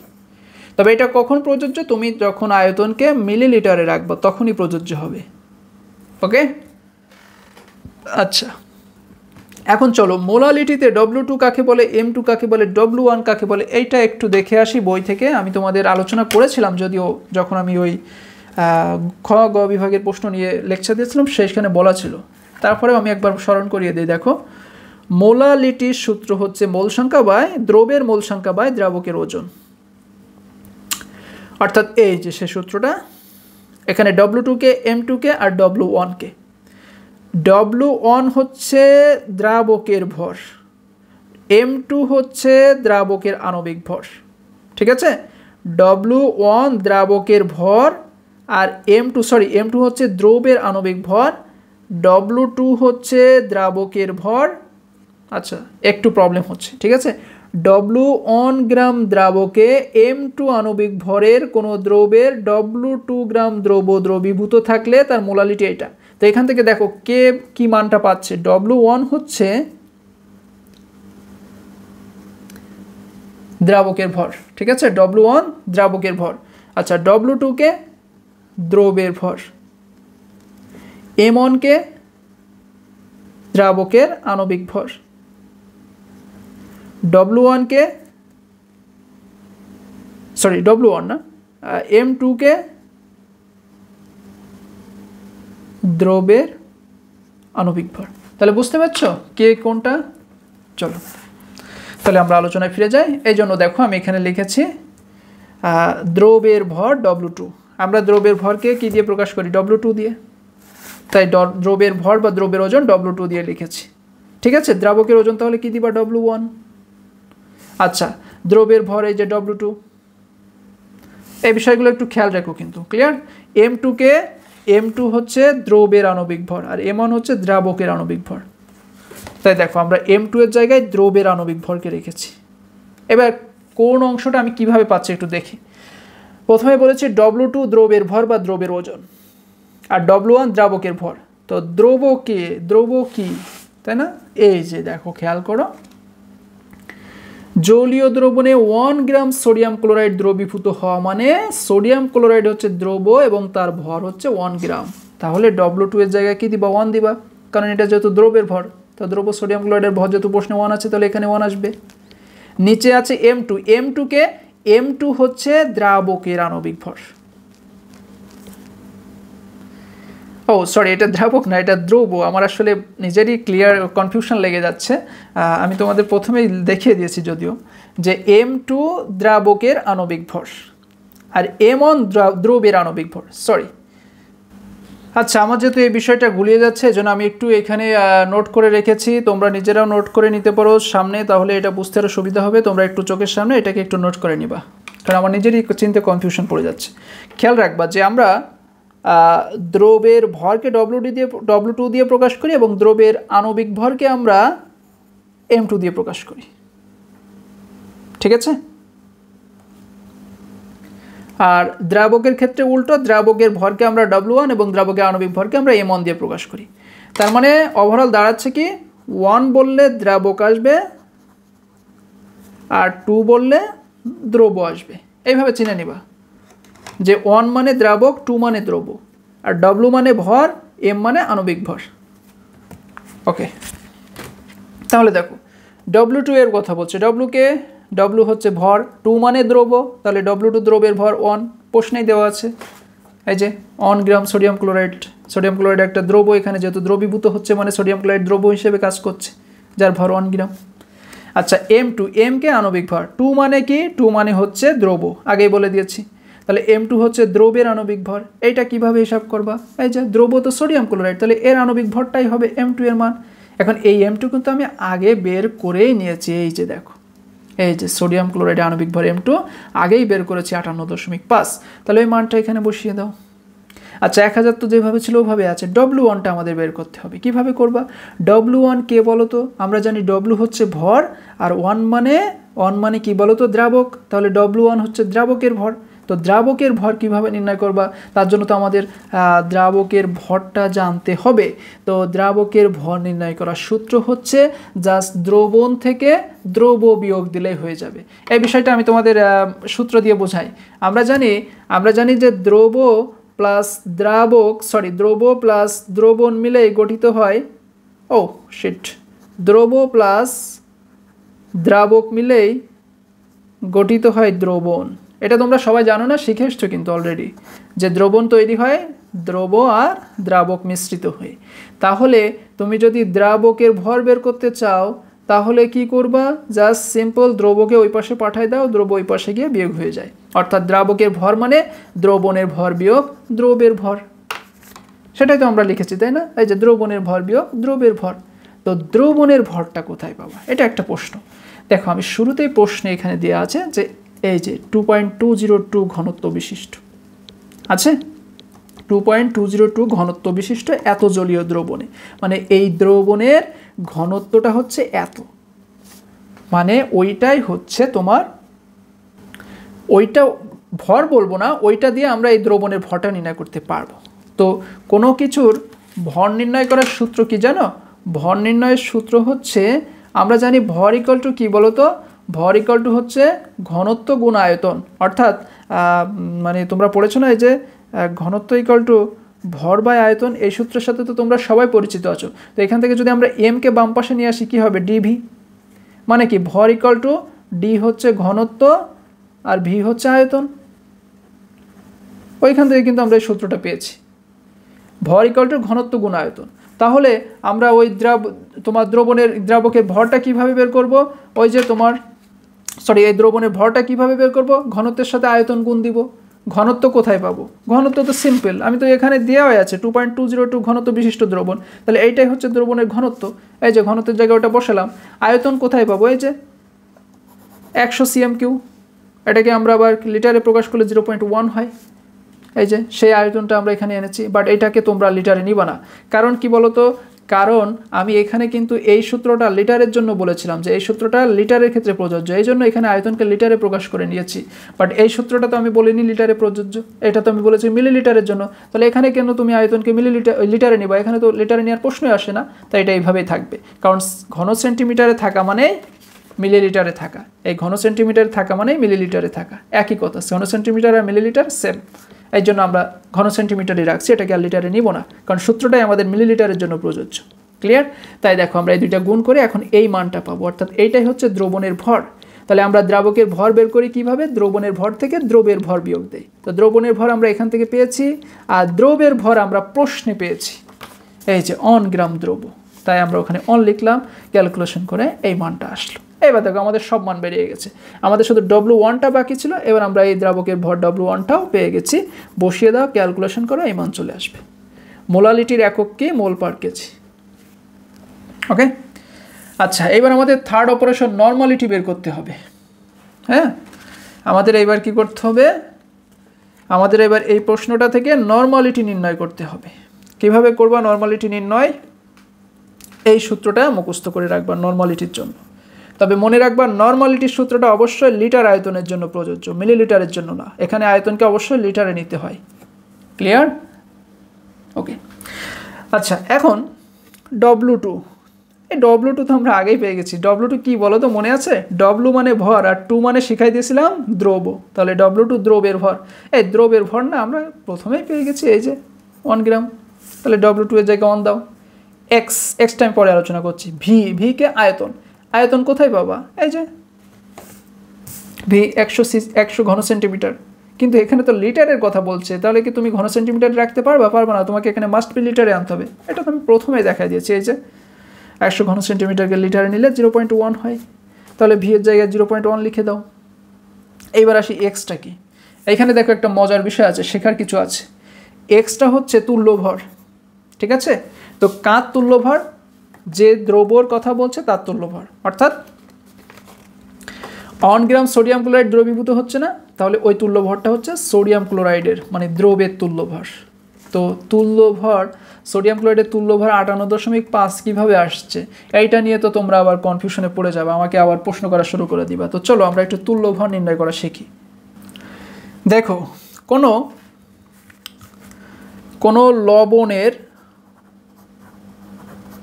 তবে এটা কখন প্রযোজ্য? তুমি যখন আয়তনকে মিলিলিটারে রাখবো তখনই প্রযোজ্য হবে। ওকে, আচ্ছা এখন চলো মোলালিটিতে W2 কাকে বলে, M2 কাকে বলে, W1 কাকে বলে, এইটা একটু দেখে আসি বই থেকে। আমি তোমাদের আলোচনা করেছিলাম যদিও, যখন আমি ওই খ গ বিভাগের প্রশ্ন নিয়ে লেকচার দিয়েছিলাম সেইখানে বলা ছিল, তারপরেও আমি একবার স্মরণ করিয়ে দিই। দেখো মোলালিটির সূত্র হচ্ছে মোল সংখ্যা বাই দ্রব্যের মোল সংখ্যা বাই দ্রাবকের ওজন। অর্থাৎ এই যে সে সূত্রটা, এখানে W2কে M2কে আর W1কে। W1 হচ্ছে দ্রাবকের ভর, M2 হচ্ছে দ্রাবকের আণবিক ভর, ঠিক আছে? W1 দ্রাবকের ভর আর M2 হচ্ছে দ্রব্যের আণবিক ভর, W2 হচ্ছে দ্রাবকের ভর। আচ্ছা একটু প্রবলেম হচ্ছে, ঠিক আছে? W1 গ্রাম দ্রাবকে M2 আণবিক ভরের কোনো দ্রব্যের W2 গ্রাম দ্রব্য দ্রবীভূত থাকলে তার মোলালিটি এটা। তো এখান থেকে দেখো কে কি মানটা পাচ্ছে, W1 হচ্ছে দ্রাবকের ভর, ঠিক আছে? W1 দ্রাবকের ভর। আচ্ছা W2 কে দ্রব্যের ভর, M1 কে দ্রাবকের আণবিক ভর, W1 কে W1 না, M2 কে দ্রব্যের আণবিক ভর। তাহলে বুঝতে পারছো কে কোনটা? চলো তাহলে আমরা আলোচনায় ফিরে যাই। এই জন্য দেখো আমি এখানে লিখেছি দ্রব্যের ভর W2। আমরা দ্রব্যের ভরকে কি দিয়ে প্রকাশ করি? W2 দিয়ে। তাই দ্রব্যের ভর বা দ্রব্যের ওজন W2 দিয়ে লিখেছি, ঠিক আছে? দ্রাবকের ওজন তাহলে কি দিবা? W1। আচ্ছা দ্রব্যের ভর এই যে W2, এই বিষয়গুলো একটু খেয়াল রাখো কিন্তু, ক্লিয়ার? M2 হচ্ছে দ্রব্যের আণবিক ভর আর M1 হচ্ছে দ্রাবকের আণবিক ভর। তাই দেখো আমরা M2 এর জায়গায় দ্রব্যের আণবিক ভরকে রেখেছি। এবার কোন অংশটা আমি কিভাবে পাচ্ছি একটু দেখি। প্রথমে বলেছি W2 দ্রব্যের ভর বা দ্রব্যের ওজন আর W1 দ্রাবকের ভর। তো দ্রব্য কি, তাই না? এই যে দেখো খেয়াল করো, জলীয় দ্রবণে 1 গ্রাম সোডিয়াম ক্লোরাইড দ্রবীভূত হওয়া মানে সোডিয়াম ক্লোরাইড হচ্ছে দ্রব্য এবং তার ভর হচ্ছে 1 গ্রাম। তাহলে W2 এর জায়গায় কি দিবা? 1 দিবা, কারণ এটা যেহেতু দ্রব্যের ভর। তো দ্রব্য সোডিয়াম ক্লোরাইডের ভর যেহেতু প্রশ্নে 1 আছে তাহলে এখানে 1 আসবে। নিচে আছে M2 হচ্ছে দ্রাবকের আণবিক ভর। ও সরি, এটা দ্রাবক না, এটা দ্রব্য। আমার আসলে নিজেরই কনফিউশন লেগে যাচ্ছে। আমি তোমাদের প্রথমেই দেখিয়ে দিয়েছি যদিও, যে M2 দ্রাবকের আণবিক ভর আর M1 দ্রব্যের আণবিক ভর। সরি, আচ্ছা আমার যেহেতু এই বিষয়টা গুলিয়ে যাচ্ছে এজন্য আমি একটু এখানে নোট করে রেখেছি, তোমরা নিজেরাও নোট করে নিতে পারো সামনে, তাহলে এটা বুঝতে আরও সুবিধা হবে। তোমরা একটু চোখের সামনে এটাকে একটু নোট করে নিবা, কারণ আমার নিজেরই চিন্তা কনফিউশন পড়ে যাচ্ছে। খেয়াল রাখবা যে আমরা দ্রবের ভরকে W2 দিয়ে প্রকাশ করি এবং দ্রবের আণবিক ভরকে আমরা M2 দিয়ে প্রকাশ করি, ঠিক আছে? আর দ্রাবকের ক্ষেত্রে উল্টো, দ্রাবকের ভরকে আমরা W1 এবং দ্রাবকের আণবিক ভরকে আমরা M1 দিয়ে প্রকাশ করি। তার মানে ওভারঅল দাঁড়াচ্ছে কি 1 বললে দ্রাবক আসবে আর 2 বললে দ্রব আসবে। এইভাবে চিনে নিবা যে 1 মানে দ্রাবক, 2 মানে দ্রব, আর W মানে ভর, M মানে আণবিক ভর। ওকে, তাহলে দেখো W2 এর কথা বলছে। W হচ্ছে ভর, 2 মানে দ্রব, তাহলে W2 দ্রবের ভর 1, প্রশ্নেই দেওয়া আছে। এই যে 1 গ্রাম সোডিয়াম ক্লোরাইড একটা দ্রব, এখানে যেহেতু দ্রবীভূত হচ্ছে মানে সোডিয়াম ক্লোরাইড দ্রব হিসেবে কাজ করছে, যার ভর 1 গ্রাম। আচ্ছা M2, M কে আণবিক ভর, 2 মানে কি? 2 মানে হচ্ছে দ্রব, আগেই বলে দিয়েছি। তাহলে M2 হচ্ছে দ্রবের আণবিক ভর। এইটা কিভাবে হিসাব করবা? এই যে দ্রব তো সোডিয়াম ক্লোরাইড, তাহলে এর আণবিক ভরটাই হবে M2 এর মান। এখন এই M2 কিন্তু আমি আগে বের করেই নিয়েছি। এই যে দেখো, এই যে সোডিয়াম ক্লোরাইড আণবিক ভর M2 আগেই বের করেছি 58.5, তাহলে এই মানটা এখানে বসিয়ে দাও। আচ্ছা 1000 তো যেভাবে ছিল ওভাবে আছে। W1টা আমাদের বের করতে হবে। কিভাবে করবা? W1 কে বলো তো? আমরা জানি W হচ্ছে ভর, আর 1 মানে কি বলো তো? দ্রাবক। তাহলে W1 হচ্ছে দ্রাবকের ভর। তো দ্রাবকের ভর কিভাবে নির্ণয় করবা? তার জন্য তো আমাদের দ্রাবকের ভরটা জানতে হবে। তো দ্রাবকের ভর নির্ণয় করার সূত্র হচ্ছে জাস্ট দ্রবণ থেকে দ্রব বিয়োগ দিলেই হয়ে যাবে। এই বিষয়টা আমি তোমাদের সূত্র দিয়ে বোঝাই। আমরা জানি যে দ্রব প্লাস দ্রবণ মিলেই গঠিত হয়, দ্রব প্লাস দ্রাবক মিলেই গঠিত হয় দ্রবণ। এটা তোমরা সবাই জানো না, শিখে এসছো কিন্তু অলরেডি, যে দ্রবণ তৈরি হয় দ্রব আর দ্রাবক মিশ্রিত হয়ে। তাহলে তুমি যদি দ্রাবকের ভর বের করতে চাও তাহলে কি করবা? জাস্ট সিম্পল দ্রবকে ওই পাশে পাঠায় দাও, দ্রব ওই পাশে গিয়ে বিয়োগ হয়ে যায়। অর্থাৎ দ্রাবকের ভর মানে দ্রবণের ভর বিয়োগ দ্রবের ভর। সেটাই তো আমরা লিখেছি, তাই না? এই যে দ্রবণের ভর বিয়োগ দ্রবের ভর। তো দ্রবণের ভরটা কোথায় পাবা? এটা একটা প্রশ্ন। দেখো আমি শুরুতেই প্রশ্নে এখানে দেওয়া আছে যে এই যে 2.202 ঘনত্ব বিশিষ্ট আছে, 2.202 ঘনত্ব বিশিষ্ট এত জলীয় দ্রবণে, মানে এই দ্রবণের ঘনত্বটা হচ্ছে এত, মানে ওইটাই হচ্ছে তোমার, ওইটা ভর বলবো না, ওইটা দিয়ে আমরা এই দ্রবণের ভরটা নির্ণয় করতে পারবো। তো কোনো কিছুর ভর নির্ণয় করার সূত্র কি জানো? ভর নির্ণয়ের সূত্র হচ্ছে, আমরা জানি ভর ইকুয়াল টু কি বলতো? ভর ইকুয়াল টু হচ্ছে ঘনত্ব গুণ আয়তন। অর্থাৎ মানে তোমরা পড়েছো না এই যে ঘনত্ব ইকুয়াল টু ভর বাই আয়তন, এই সূত্রের সাথে তো তোমরা সবাই পরিচিত আছো। তো এখান থেকে যদি আমরা M কে বাম পাশে নিয়ে আসি কি হবে? DV, মানে কি ভর ইকুয়াল টু D হচ্ছে ঘনত্ব আর V হচ্ছে আয়তন। ওইখান থেকে কিন্তু আমরা এই সূত্রটা পেয়েছি, ভর ইকুয়াল টু ঘনত্ব গুণ আয়তন। তাহলে আমরা ওই দ্রাবকের ভরটা কিভাবে বের করব? ওই যে এই দ্রবণের ভরটা কিভাবে বের করব? ঘনত্বের সাথে আয়তন গুণ দিব। ঘনত্ব কোথায় পাবো? ঘনত্ব তো সিম্পল, আমি তো এখানে দেওয়াই আছে 2.202 ঘনত্ব বিশিষ্ট দ্রবণ, তাহলে এইটাই হচ্ছে দ্রবণের ঘনত্ব। এই যে ঘনত্বের জায়গায় ওটা বসালাম। আয়তন কোথায় পাবো? এই যে 100 cm3, এটাকে আমরা আবার লিটারে প্রকাশ করলে 0.1 হয়। এই যে সেই আয়তনটা আমরা এখানে এনেছি, বাট এটাকে তোমরা লিটারে নিবা না। কারণ কি বলতো? কারণ আমি এখানে কিন্তু এই সূত্রটা লিটারের জন্য বলেছিলাম যে এই সূত্রটা লিটারের ক্ষেত্রে প্রযোজ্য, এই জন্য এখানে আয়তনকে লিটারে প্রকাশ করে নিয়েছি। বাট এই সূত্রটা তো আমি বলিনি লিটারে প্রযোজ্য, এটা তো আমি বলেছি মিলিলিটারের জন্য। তাহলে এখানে কেন তুমি আয়তনকে লিটারে নিবা? এখানে তো লিটারে নেওয়ার প্রশ্নই আসে না, তাই এটা এইভাবেই থাকবে। কারণ ঘন সেন্টিমিটারে থাকা মানে মিলিলিটারে থাকা, এই ঘন সেন্টিমিটারে থাকা মানে মিলিলিটারে থাকা, একই কথা। ঘন সেন্টিমিটার আর মিলিলিটার সেম, এই জন্য আমরা ঘন সেন্টিমিটারে রাখছি, এটাকে আর লিটারে নিব না, কারণ সূত্রটাই আমাদের মিলিলিটারের জন্য প্রযোজ্য। ক্লিয়ার? তাই দেখো আমরা এই দুইটা গুণ করে এখন এই মানটা পাবো, অর্থাৎ এইটাই হচ্ছে দ্রবণের ভর। তাহলে আমরা দ্রাবকের ভর বের করি কিভাবে? দ্রবণের ভর থেকে দ্রবের ভর বিয়োগ দেই। তো দ্রবণের ভর আমরা এখান থেকে পেয়েছি, আর দ্রবের ভর আমরা প্রশ্নে পেয়েছি, এই যে 1 গ্রাম দ্রব, তাই আমরা ওখানে 1 লিখলাম, ক্যালকুলেশন করে এই মানটা আসলো। এবার দেখো আমাদের সব মান বেরিয়ে গেছে, আমাদের শুধু W1টা বাকি ছিল। এবার আমরা এই দ্রাবকের ভর W1টাও পেয়ে গেছি, বসিয়ে দাও, ক্যালকুলেশন করো, এই মান চলে আসবে। মোলালিটির একক কি? মোল পার কেজি। ওকে, আচ্ছা এবার আমাদের থার্ড অপারেশন নর্মালিটি বের করতে হবে। হ্যাঁ, আমাদের এবার কি করতে হবে, আমাদের এবার এই প্রশ্নটা থেকে নরমালিটি নির্ণয় করতে হবে। কিভাবে করবা নরমালিটি নির্ণয়? এই সূত্রটা মুখস্থ করে রাখবা নরমালিটির জন্য। তবে মনে রাখবা নরমালিটির সূত্রটা অবশ্যই লিটার আয়তনের জন্য প্রযোজ্য, মিলিলিটারের জন্য না। এখানে আয়তনকে অবশ্যই লিটারে নিতে হয়। ক্লিয়ার? ওকে। আচ্ছা, এখন W2, এই W2 তো আমরা আগেই পেয়ে গেছি। W2 কি বলো তো, মনে আছে? W মানে ভর আর 2 মানে শিখাই দিয়েছিলাম দ্রব্য। তাহলে W2 দ্রব্যের ভর। এই দ্রব্যের ভর না আমরা প্রথমেই পেয়ে গেছি, এই যে 1 গ্রাম। তাহলে W2 এর জায়গায় 1 দাও। x টাইম পরে আলোচনা করছি। v কে আয়তন, আয়তন কোথায় পাবা? এই যে v 100 ঘন সেন্টিমিটার, কিন্তু এখানে তো লিটারের কথা বলছে। তাহলে কি তুমি ঘন সেন্টিমিটার রাখতে পারবা? পারবা না, তোমাকে এখানে মাস্ট বি লিটারে আনতে হবে। এটা তো আমি প্রথমেই দেখাই দিয়েছি। এই যে 100 ঘন সেন্টিমিটারকে লিটারে নিলে 0.1 হয়। তাহলে ভি এর জায়গায় 0.1 লিখে দাও। এইবার আসি এক্সটা কি। এইখানে দেখো একটা মজার বিষয় আছে, শেখার কিছু আছে। এক্সটা হচ্ছে তুল্যভর, ঠিক আছে? তো কার তুল্যভর? যে দ্রব্যর কথা বলছে তার তুল্যভর। অর্থাৎ 1 গ্রাম সোডিয়াম ক্লোরাইড দ্রবীভূত হচ্ছে না, তাহলে ওই তুল্যভরটা হচ্ছে সোডিয়াম ক্লোরাইডের, মানে দ্রবের তুল্যভর। তো তুল্যভর, সোডিয়াম ক্লোরাইডের তুল্যভর 58.5 কীভাবে আসছে, এইটা নিয়ে তো তোমরা আবার কনফিউশনে পড়ে যাবে, আমাকে আবার প্রশ্ন করা শুরু করে দিবা। তো চলো আমরা একটু তুল্যভর নির্ণয় করা শিখি। দেখো, কোনো লবণের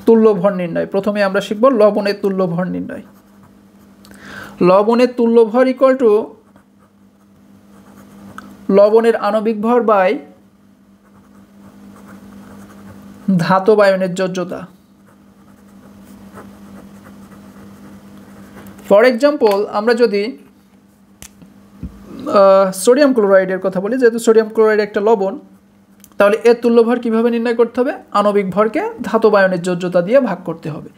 তুল্যভর নির্ণয়, প্রথমে আমরা শিখব লবণের তুল্যভর নির্ণয়। লবণের তুল্যভর ইকুয়াল টু লবণের আণবিক ভর বাই ধাতব আয়নের যোজ্যতা। ফর এক্সাম্পল, আমরা যদি সোডিয়াম ক্লোরাইডের কথা বলি, যেহেতু সোডিয়াম ক্লোরাইড একটা লবণ, তাহলে এর তুল্যভর কীভাবে নির্ণয় করতে হবে? আণবিক ভরকে ধাতব আয়নের যোজ্যতা দিয়ে ভাগ করতে হবে।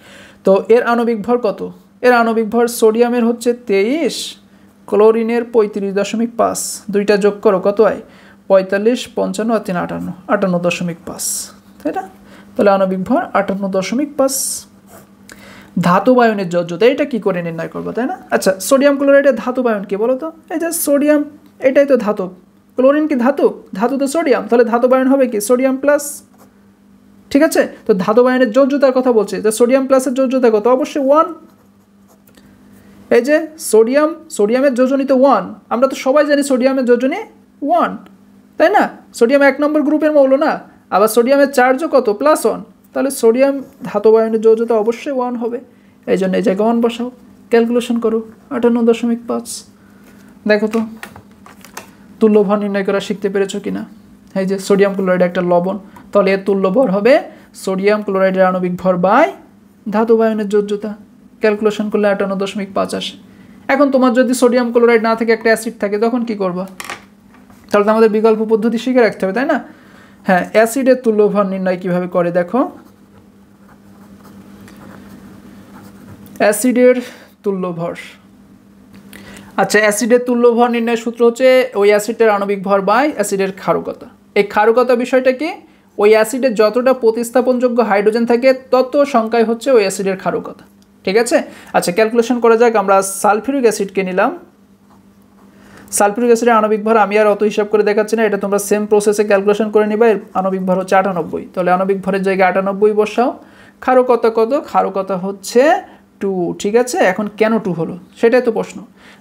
তো এর আণবিক ভর কত? এর আণবিক ভর সোডিয়ামের হচ্ছে 23, ক্লোরিনের 35.5, দুইটা যোগ করো কত হয়? 45, 55 আর 3 58, 58.5, তাই না? তাহলে আণবিক ভর 58.5। ধাতব আয়নের যোজ্যতা এটা কি করে নির্ণয় করবো, তাই না? আচ্ছা, সোডিয়াম ক্লোরাইডের ধাতব আয়ন কি বলো তো? এই যে সোডিয়াম, এটাই তো ধাতব। ক্লোরিন কি ধাতু? ধাতু তো সোডিয়াম, তাহলে ধাতব আয়ন হবে কি? সোডিয়াম প্লাস, ঠিক আছে? তো ধাতব আয়নের যোজ্যতার কথা বলছে, যে সোডিয়াম প্লাসের যোজ্যতা কত? অবশ্যই 1। এই যে সোডিয়ামের যোজনী তো 1, আমরা তো সবাই জানি সোডিয়ামের যোজনী 1, তাই না? সোডিয়াম 1 নম্বর গ্রুপের মৌল না? আবার সোডিয়ামের চার্জও কত? +1। তাহলে সোডিয়াম ধাতব আয়নের যোজ্যতা অবশ্যই 1 হবে। এই জন্য এই জায়গায় 1 বসাও, ক্যালকুলেশন করো 58.5। দেখো তো তুল্যভর নির্ণয় করা শিখতে পেরেছো কিনা? এই যে সোডিয়াম ক্লোরাইড একটা লবণ, তাহলে এর তুল্যভর হবে সোডিয়াম ক্লোরাইডের আণবিক ভর বাই ধাতব আয়নের যোজ্যতা। ক্যালকুলেশন করলে 58.5 আসে। এখন তোমার যদি সোডিয়াম ক্লোরাইড না থেকে একটা অ্যাসিড থাকে, তখন কি করবা? তাহলে তো আমাদের বিকল্প পদ্ধতি শিখে রাখতে হবে, তাই না? হ্যাঁ, অ্যাসিডের তুল্যভর নির্ণয় কিভাবে করে দেখো। অ্যাসিডের তুল্যভর, আচ্ছা, অ্যাসিডের তুল্যভর নির্ণয়ের সূত্র হচ্ছে ওই অ্যাসিডের আণবিক ভর বাই অ্যাসিডের ক্ষারকতা। এই ক্ষারকতা বিষয়টা কি? ওই অ্যাসিডের যতটা প্রতিস্থাপনযোগ্য হাইড্রোজেন থাকে তত সংখ্যায় হচ্ছে ওই অ্যাসিডের ক্ষারকতা, ঠিক আছে? আচ্ছা, ক্যালকুলেশন করা যাক। আমরা সালফিউরিক অ্যাসিডকে নিলাম। সালফিউরিক অ্যাসিডের আণবিক ভর আমি আর অত হিসাব করে দেখাচ্ছি না, এটা তোমরা সেম প্রসেসে ক্যালকুলেশন করে নিবা। এর আণবিক ভর হচ্ছে 98, তাহলে আণবিক ভরের জায়গায় 98 বসাও। ক্ষারকতা কত? ক্ষারকতা হচ্ছে 2, ঠিক আছে? এখন কেন 2 হলো সেটাই তো প্রশ্ন।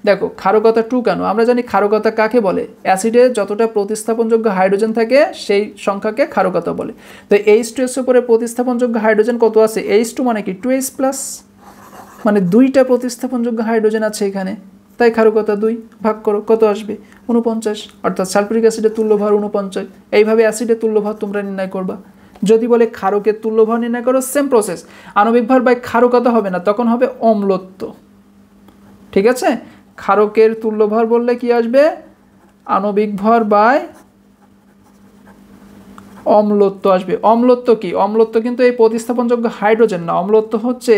দেখো, ক্ষারকতা 2 কেন? আমরা জানি ক্ষারকতা কাকে বলে? অ্যাসিডে যতটা প্রতিস্থাপনযোগ্য হাইড্রোজেন থাকে সেই সংখ্যাকে ক্ষারকতা বলে। তো H2 এর উপরে প্রতিস্থাপনযোগ্য হাইড্রোজেন কত আছে? H2 মানে কি? 2H+, মানে 2টা প্রতিস্থাপনযোগ্য হাইড্রোজেন আছে এখানে, তাই ক্ষারকতা 2। ভাগ করো, কত আসবে? 49। অর্থাৎ সালফিউরিক অ্যাসিডের তুল্যভর 49। এইভাবে অ্যাসিডের তুল্যভর তোমরা নির্ণয় করবা। যদি বলে ক্ষারকের তুল্যভর নির্ণয় করো, সেম প্রসেস, আণবিক ভর বাই ক্ষারকতা হবে না, তখন হবে অম্লত্ব, ঠিক আছে? ক্ষারকের তুল্যভর বললে কি আসবে? আণবিক ভর বাই অম্লত্ব আসবে। অম্লত্ব কি? অম্লত্ব কিন্তু এই প্রতিস্থাপনযোগ্য হাইড্রোজেন না, অম্লত্ব হচ্ছে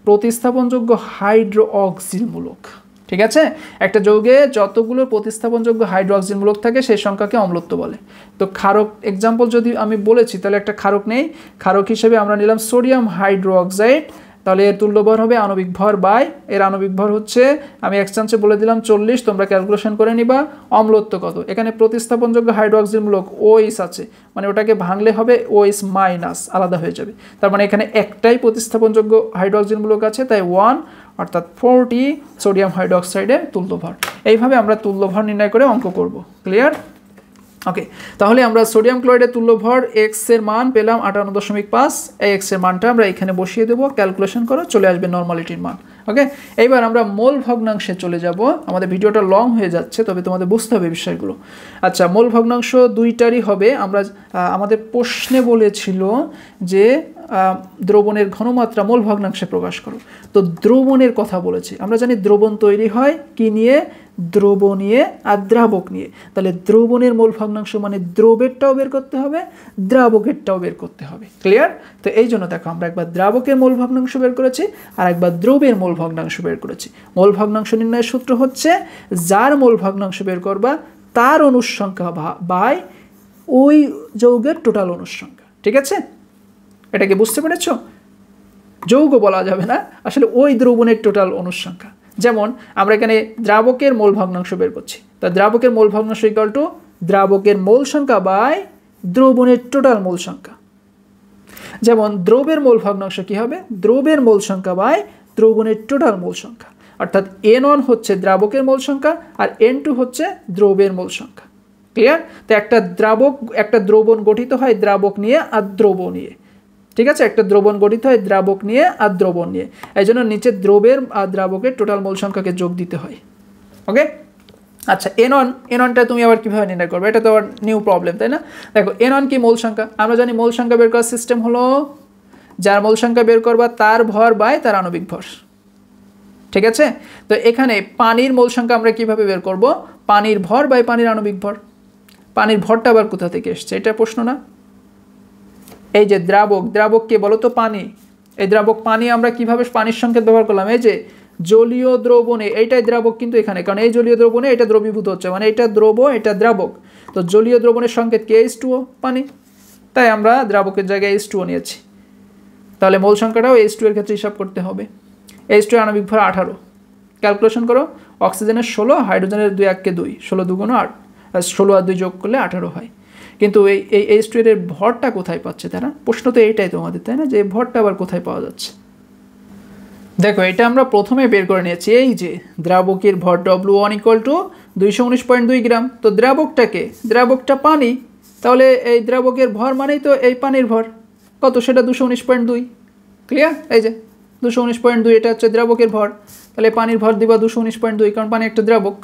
প্রতিস্থাপনযোগ্য হাইড্রো অক্সিল মূলক, ঠিক আছে? একটা যৌগে যতগুলো প্রতিস্থাপনযোগ্য হাইড্রো অক্সিল মূলক থাকে সেই সংখ্যাকে অম্লত্ব বলে। তো ক্ষারক এক্সাম্পল যদি আমি বলেছি, তাহলে একটা ক্ষারক নেই। ক্ষারক হিসেবে আমরা নিলাম সোডিয়াম হাইড্রো অক্সাইড তাহলে এর তুল্য ভর হবে আণবিক ভর বাই এর আণবিক ভর হচ্ছে আমি এক চান্সে বলে দিলাম 40, তোমরা ক্যালকুলেশন করে নিবা। অম্লত্ব কত, এখানে প্রতিস্থাপনযোগ্য হাইড্রোক্সিল মূলক OH আছে, মানে ওটাকে ভাঙলে হবে OH মাইনাস, আলাদা হয়ে যাবে। তার মানে এখানে একটাই প্রতিস্থাপনযোগ্য হাইড্রোক্সিল মূলক আছে, তাই 1 অর্থাৎ 40 সোডিয়াম হাইড্রোক্সাইডের তুল্য ভর। এইভাবে আমরা তুল্য ভর নির্ণয় করে অঙ্ক করব। ক্লিয়ার? ওকে, তাহলে আমরা সোডিয়াম ক্লোরাইডের তুল্য ভর এক্স এর মান পেলাম 58.5। এই এক্স এর মানটা আমরা এখানে বসিয়ে দেবো, ক্যালকুলেশন করো, চলে আসবে নরমালিটির মান। ওকে, এইবার আমরা মোল ভগ্নাংশে চলে যাব। আমাদের ভিডিওটা লং হয়ে যাচ্ছে, তবে তোমাদের বুঝতে হবে বিষয়গুলো। আচ্ছা, মোল ভগ্নাংশ দুইটারই হবে। আমরা আমাদের প্রশ্নে বলেছিল যে দ্রবণের ঘনমাত্রা মোল ভগ্নাংশে প্রকাশ করো, তো দ্রবণের কথা বলেছি। আমরা জানি দ্রবণ তৈরি হয় কি নিয়ে, দ্রব নিয়ে আর দ্রাবক নিয়ে। তাহলে দ্রবণের মোল ভগ্নাংশ মানে দ্রবেরটাও বের করতে হবে, দ্রাবকেরটাও বের করতে হবে। ক্লিয়ার? তো এই জন্য দেখো আমরা একবার দ্রাবকের মোল ভগ্নাংশ বের করেছি আর একবার দ্রবের মোল ভগ্নাংশ বের করেছি। মোল ভগ্নাংশ নির্ণয়ের সূত্র হচ্ছে যার মোল ভগ্নাংশ বের করবা তার অনুসংখ্যা বাই ওই যৌগের টোটাল অনুসংখ্যা। ঠিক আছে? এটাকে বুঝতে পেরেছ? যৌগ বলা যাবে না, আসলে ওই দ্রবণের টোটাল অনুসংখ্যা। যেমন আমরা এখানে দ্রাবকের মোল ভগ্নাংশ বের করছি, তা দ্রাবকের মোল ভগ্নাংশ ইকুয়াল টু দ্রাবকের মোল সংখ্যা বাই দ্রবণের টোটাল মোল সংখ্যা। যেমন দ্রবের মোল ভগ্নাংশ কি হবে, দ্রবের মোল সংখ্যা বাই দ্রবণের টোটাল মোল সংখ্যা। অর্থাৎ N1 হচ্ছে দ্রাবকের মোল সংখ্যা আর N2 হচ্ছে দ্রবের মোল সংখ্যা। ক্লিয়ার? তো একটা দ্রবণ গঠিত হয় দ্রাবক নিয়ে আর দ্রব নিয়ে। ঠিক আছে, একটা দ্রবণ গঠিত হয় দ্রাবক নিয়ে আর দ্রবণ নিয়ে, এই জন্য নিচে দ্রবের আর দ্রাবকের টোটাল মোল সংখ্যাকে যোগ দিতে হয়। ওকে, আচ্ছা, N1টা তুমি আবার কীভাবে নির্ণয় করবে, এটা তো আবার নিউ প্রবলেম, তাই না? দেখো N1 কি মোল সংখ্যা, আমরা জানি মোল সংখ্যা বের করার সিস্টেম হলো যার মোল সংখ্যা বের করবা তার ভর বাই তার আণবিক ভর। ঠিক আছে, তো এখানে পানির মোল সংখ্যা আমরা কিভাবে বের করব, পানির ভর বাই পানির আণবিক ভর। পানির ভরটা আবার কোথা থেকে এসছে, এটা প্রশ্ন না? এই যে দ্রাবক কে বলো তো, পানি। এই দ্রাবক পানি আমরা কিভাবে পানির সংকেত ব্যবহার করলাম, এই যে জলীয় দ্রবণে, এইটাই দ্রাবক কিন্তু এখানে, কারণ এই জলীয় দ্রবণে এটা দ্রবীভূত হচ্ছে, মানে এটা দ্রব এটা দ্রাবক। তো জলীয় দ্রবণের সংকেত কি, H2O, পানি, তাই আমরা দ্রাবকের জায়গায় H2O নিয়েছি। তাহলে মোল সংখ্যাটাও H2 এর ক্ষেত্রে হিসাব করতে হবে। H2 এর আণবিক ভর 18, ক্যালকুলেশন করো। অক্সিজেনের 16, হাইড্রোজেনের 2 1 কে 2, 16 2 গুণ 8, 16 আর 2 যোগ করলে 18 হয়। কিন্তু এই H2 এর ভরটা কোথায় পাচ্ছে তারা, প্রশ্ন তো এইটাই তোমাদের, তাই না, যে ভরটা আবার কোথায় পাওয়া যাচ্ছে। দেখো এটা আমরা প্রথমে বের করে নিয়েছি, এই যে দ্রাবকের ভর W1 = 219.2 গ্রাম। তো দ্রাবকটা পানি, তাহলে এই দ্রাবকের ভর মানেই তো এই পানির ভর কত, সেটা 219.2। ক্লিয়ার? এই যে 219.2 এটা হচ্ছে দ্রাবকের ভর, তাহলে পানির ভর দিবা 219.2, কারণ পানি একটা দ্রাবক।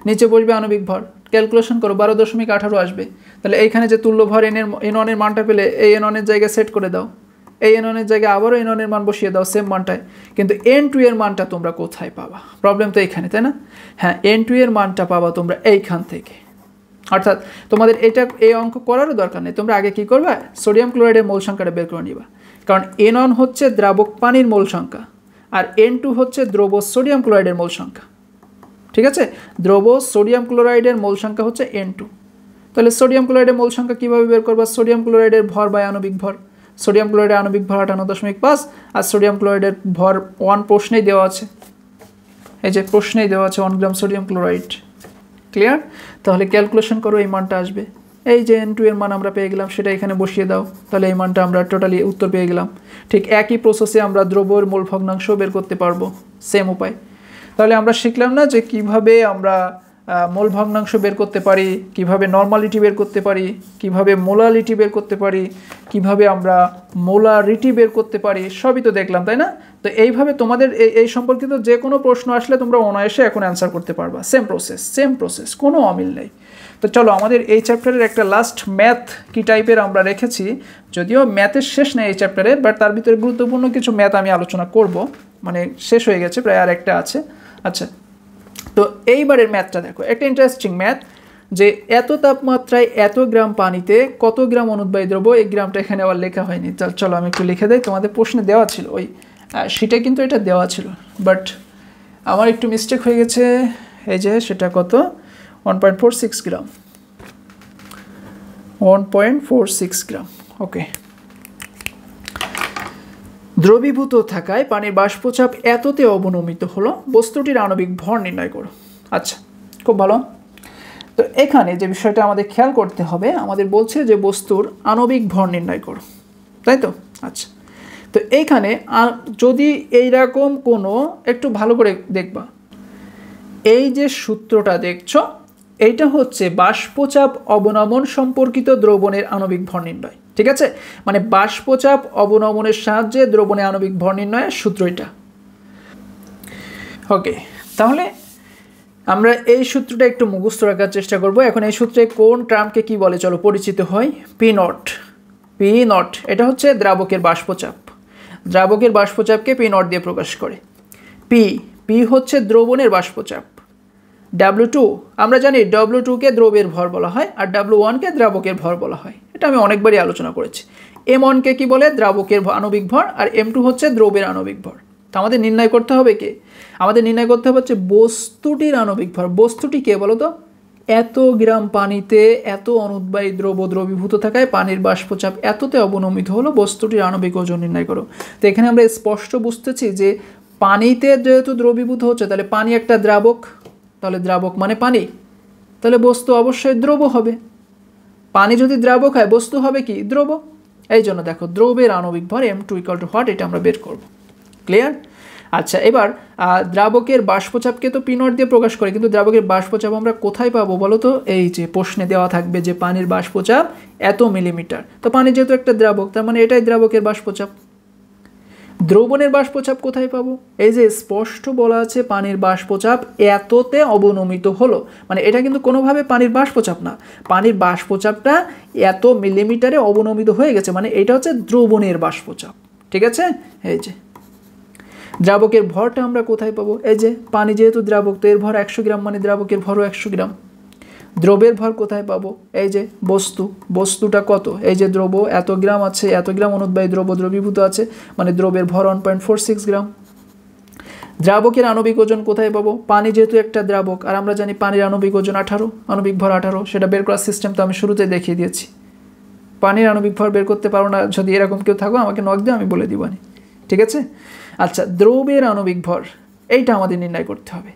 নিচে বসবে আণবিক ভর, ক্যালকুলেশন করো, 12.18 আসবে। তাহলে এইখানে যে তুল্য ভর N1 এর মানটা পেলে এই N1 এর জায়গায় সেট করে দাও, এই N1 এর জায়গায় আবারও N1 এর মান বসিয়ে দাও সেম মানটায়। কিন্তু N2 এর মানটা তোমরা কোথায় পাবা, প্রবলেম তো এইখানে, তাই না? হ্যাঁ, N2 এর মানটা পাবা তোমরা এইখান থেকে। অর্থাৎ তোমাদের এই অঙ্ক করারও দরকার নেই, তোমরা আগে কি করবা, সোডিয়াম ক্লোরাইডের মোল সংখ্যাটা বের করে নিবা। কারণ N1 হচ্ছে দ্রাবক পানির মোল সংখ্যা আর N2 হচ্ছে দ্রব সোডিয়াম ক্লোরাইডের মোল সংখ্যা। ঠিক আছে, দ্রব সোডিয়াম ক্লোরাইডের মোল সংখ্যা হচ্ছে N2। তাহলে সোডিয়াম ক্লোরাইডের মোল সংখ্যা কীভাবে বের করবা, সোডিয়াম ক্লোরাইডের ভর বাই আণবিক ভর। সোডিয়াম ক্লোরাইডের আণবিক ভর 58.5 আর সোডিয়াম ক্লোরাইডের ভর 1 প্রশ্নেই দেওয়া আছে, এই যে প্রশ্নেই দেওয়া আছে 1 গ্রাম সোডিয়াম ক্লোরাইড। ক্লিয়ার? তাহলে ক্যালকুলেশন করো, এই মানটা আসবে। এই যে N2 এর মান আমরা পেয়ে গেলাম, সেটা এখানে বসিয়ে দাও, তাহলে এই মানটা আমরা টোটালি উত্তর পেয়ে গেলাম। ঠিক একই প্রসেসে আমরা দ্রব্যের মোল ভগ্নাংশ বের করতে পারবো, সেম উপায়। তাহলে আমরা শিখলাম না যে কিভাবে আমরা মোল ভগ্নাংশ বের করতে পারি, কিভাবে নরমালিটি বের করতে পারি, কিভাবে মোলালিটি বের করতে পারি, কিভাবে আমরা মোলারিটি বের করতে পারি, সবই তো দেখলাম, তাই না? তো এইভাবে তোমাদের এই সম্পর্কিত যে কোনো প্রশ্ন আসলে তোমরা অনায়াসে এখন অ্যান্সার করতে পারবা। সেম প্রসেস, কোনো অমিল নেই। তো চলো, আমাদের এই চ্যাপ্টারের একটা লাস্ট ম্যাথ কি টাইপের আমরা রেখেছি, যদিও ম্যাথের শেষ নেই এই চ্যাপ্টারে, বাট তার ভিতরে গুরুত্বপূর্ণ কিছু ম্যাথ আমি আলোচনা করব, মানে শেষ হয়ে গেছে, প্রায় আর একটা আছে। আচ্ছা, তো এইবারের ম্যাথটা দেখো, একটা ইন্টারেস্টিং ম্যাথ, যে এত তাপমাত্রায় এত গ্রাম পানিতে কত গ্রাম অনুদ্বায়ী দ্রব্য, এই গ্রামটা এখানে আবার লেখা হয়নি। চলো আমি একটু লিখে দেই, তোমাদের প্রশ্নে দেওয়া ছিল, ওই সেটা কিন্তু এটা দেওয়া ছিল, বাট আমার একটু মিস্টেক হয়ে গেছে। এই যে সেটা কত, 1.46 গ্রাম, 1.46 গ্রাম। ওকে, দ্রবীভূত থাকায় পানির বাষ্পচাপ এততে অবনমিত হলো, বস্তুটির আণবিক ভর নির্ণয় করো। আচ্ছা, খুব ভালো। তো এখানে যে বিষয়টা আমাদের খেয়াল করতে হবে, আমাদের বলছে যে বস্তুর আণবিক ভর নির্ণয় করো, তাই তো? আচ্ছা, তো এইখানে যদি এইরকম কোনো, একটু ভালো করে দেখবা, এই যে সূত্রটা দেখছো, এইটা হচ্ছে বাষ্পচাপ অবনমন সম্পর্কিত দ্রবণের আণবিক ভর নির্ণয়। ঠিক আছে, মানে বাষ্পচাপ অবনমনের সাহায্যে দ্রবণের আণবিক ভর নির্ণয়ের সূত্র এটা। ওকে, তাহলে আমরা এই সূত্রটা একটু মুখস্থ রাখার চেষ্টা করব। এখন এই সূত্রে কোন টার্মকে কি বলে চলো পরিচিত হয়। পি নট, পি নট এটা হচ্ছে দ্রাবকের বাষ্পচাপ, দ্রাবকের বাষ্পচাপকে পি নট দিয়ে প্রকাশ করে। পি, পি হচ্ছে দ্রবণের বাষ্পচাপ। W2 আমরা জানি W2কে দ্রবের ভর বলা হয়, আর W1কে দ্রাবকের ভর বলা হয়, এটা আমি অনেকবারই আলোচনা করেছি। M1কে কি বলে, দ্রাবকের আণবিক ভর, আর M2 হচ্ছে দ্রবের আণবিক ভর। তো আমাদের নির্ণয় করতে হবে কে, আমাদের নির্ণয় করতে হবে হচ্ছে বস্তুটির আণবিক ভর। বস্তুটি কে বলো তো, এত গ্রাম পানিতে এত অনুদ্বায়ী দ্রব দ্রবীভূত থাকায় পানির বাষ্পচাপ এততে অবনমিত হলো, বস্তুটির আণবিক ওজন নির্ণয় করো। তো এখানে আমরা স্পষ্ট বুঝতেছি যে পানিতে যেহেতু দ্রবীভূত হচ্ছে, তাহলে পানি একটা দ্রাবক, তাহলে দ্রাবক মানে পানি, তাহলে বস্তু অবশ্যই দ্রব হবে। পানি যদি দ্রাবক হয়, বস্তু হবে কি, দ্রব। এই জন্য দেখো দ্রবের আণবিক ভর M2 = হোয়াট, এটা আমরা বের করব। ক্লিয়ার? আচ্ছা, এবার দ্রাবকের বাষ্পচাপকে তো পি নট দিয়ে প্রকাশ করে, কিন্তু দ্রাবকের বাষ্পচাপ আমরা কোথায় পাবো বলো তো, এই যে প্রশ্নে দেওয়া থাকবে যে পানির বাষ্পচাপ এত মিলিমিটার। তো পানি যেহেতু একটা দ্রাবক, তার মানে এটাই দ্রাবকের বাষ্পচাপ। দ্রবণের বাষ্পচাপ কোথায় পাবো, এই যে স্পষ্ট বলা আছে পানির বাষ্পচাপ এততে অবনমিত হলো, মানে এটা কিন্তু কোনোভাবে পানির বাষ্পচাপ না, পানির বাষ্পচাপটা এত মিলিমিটারে অবনমিত হয়ে গেছে, মানে এটা হচ্ছে দ্রবণের বাষ্পচাপ। ঠিক আছে, এই যে দ্রাবকের ভরটা আমরা কোথায় পাবো, এই যে পানি যেহেতু দ্রাবক, তো এর ভর 100 গ্রাম, মানে দ্রাবকের ভরও 100 গ্রাম। দ্রবের ভর কোথায় পাবো, এই যে বস্তু, বস্তুটা কত, এই যে দ্রব এত গ্রাম আছে, এত গ্রাম অনুদ্বায়ী দ্রব দ্রবীভূত আছে, মানে দ্রবের ভর 1.46 গ্রাম। দ্রাবকের আণবিক ওজন কোথায় পাবো, পানি যেহেতু একটা দ্রাবক, আর আমরা জানি পানির আণবিক ওজন 18, আণবিক ভর 18, সেটা বের করার সিস্টেম তো আমি শুরুতে দেখিয়ে দিয়েছি। পানির আণবিক ভর বের করতে পারো না, যদি এরকম কেউ থাকো আমাকে নক দিয়ে আমি বলে দিবানি। ঠিক আছে, আচ্ছা, দ্রবের আণবিক ভর এইটা আমাদের নির্ণয় করতে হবে।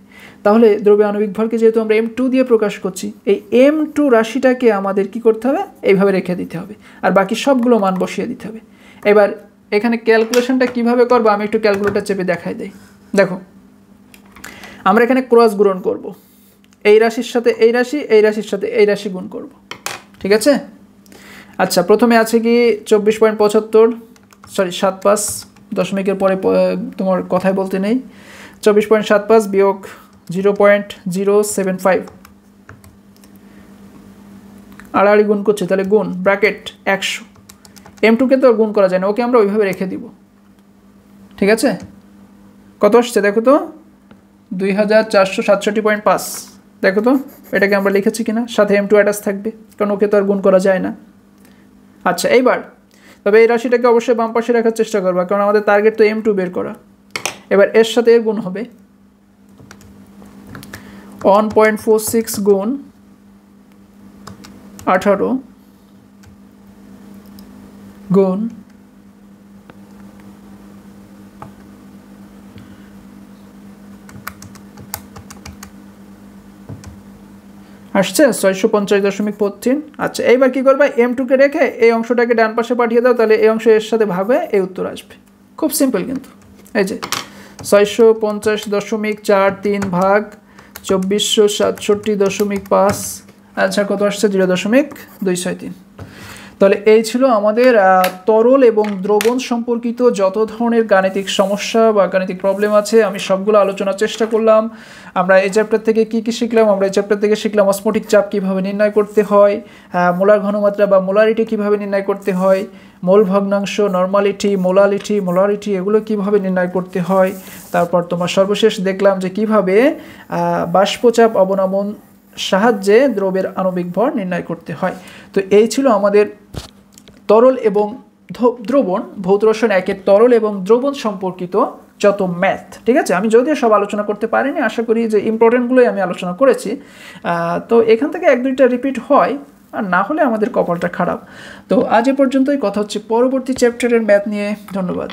তাহলে দ্রব্যের আণবিক ভরকে যেহেতু আমরা M2 দিয়ে প্রকাশ করছি, এই M2 রাশিটাকে আমাদের কি করতে হবে, এইভাবে রেখে দিতে হবে, আর বাকি সবগুলো মান বসিয়ে দিতে হবে। এবার এখানে ক্যালকুলেশনটা কিভাবে করবো আমি একটু ক্যালকুলেটর চেপে দেখাই দেই। দেখো, আমরা এখানে ক্রস গুণন করব, এই রাশির সাথে এই রাশি, এই রাশির সাথে এই রাশি গুণ করব। ঠিক আছে, আচ্ছা, প্রথমে আছে কি 24.75, সরি 75, দশমিকের পরে তোমার কথাই বলতে নেই, 24.75 বিয়োগ 0.075, আড়াআড়ি গুণ করছে, তাহলে গুণ ব্র্যাকেট 100। M2কে তো গুণ করা যায় না, ওকে আমরা ওইভাবে রেখে দিব। ঠিক আছে, কত আসছে দেখো তো, 2467.5। দেখো তো এটাকে আমরা লিখেছি কিনা, সাথে M2 অ্যাটাচ থাকবে, কারণ ওকে তো আর গুণ করা যায় না। আচ্ছা, এইবার তবে এই রাশিটাকে অবশ্যই বাম পাশে রাখার চেষ্টা করবা, কারণ আমাদের টার্গেট তো M2 বের করা। এবার এর সাথে এর গুণ হবে 1.46 গুণ 18 গুণ আসছে 650.13। আচ্ছা, এইবার কি করবে, M2কে রেখে এই অংশটাকে ডান পাশে পাঠিয়ে দাও, তাহলে এই অংশ এর সাথে ভাগ হয়ে এই উত্তর আসবে। খুব সিম্পল কিন্তু, এই যে 650.43 ভাগ 2467.5, আচ্ছা কত আসছে, 0.263। তাহলে এই ছিল আমাদের তরল এবং দ্রবণ সম্পর্কিত যত ধরনের গাণিতিক সমস্যা বা গাণিতিক প্রবলেম আছে আমি সবগুলো আলোচনার চেষ্টা করলাম। আমরা এই চ্যাপ্টার থেকে কি কি শিখলাম, আমরা এই চ্যাপ্টার থেকে শিখলাম অসমোটিক চাপ কীভাবে নির্ণয় করতে হয়, মোলার ঘনমাত্রা বা মোলারিটি কীভাবে নির্ণয় করতে হয়, মোল ভগ্নাংশ, নর্মালিটি, মোলারিটি এগুলো কিভাবে নির্ণয় করতে হয়। তারপর তোমার সর্বশেষ দেখলাম যে কিভাবে বাষ্পচাপ অবনমন সাহায্যে দ্রবের আণবিক ভর নির্ণয় করতে হয়। তো এই ছিল আমাদের তরল এবং দ্রবণ, ভৌত রসায়ন 1-এর তরল এবং দ্রবণ সম্পর্কিত যত ম্যাথ। ঠিক আছে, আমি যদিও সব আলোচনা করতে পারিনি, আশা করি যে ইম্পর্টেন্টগুলোই আমি আলোচনা করেছি। তো এখান থেকে 1-2টা রিপিট হয়, আর না হলে আমাদের কপালটা খারাপ। তো আজ এ পর্যন্তই, কথা হচ্ছে পরবর্তী চ্যাপ্টারের ম্যাথ নিয়ে। ধন্যবাদ।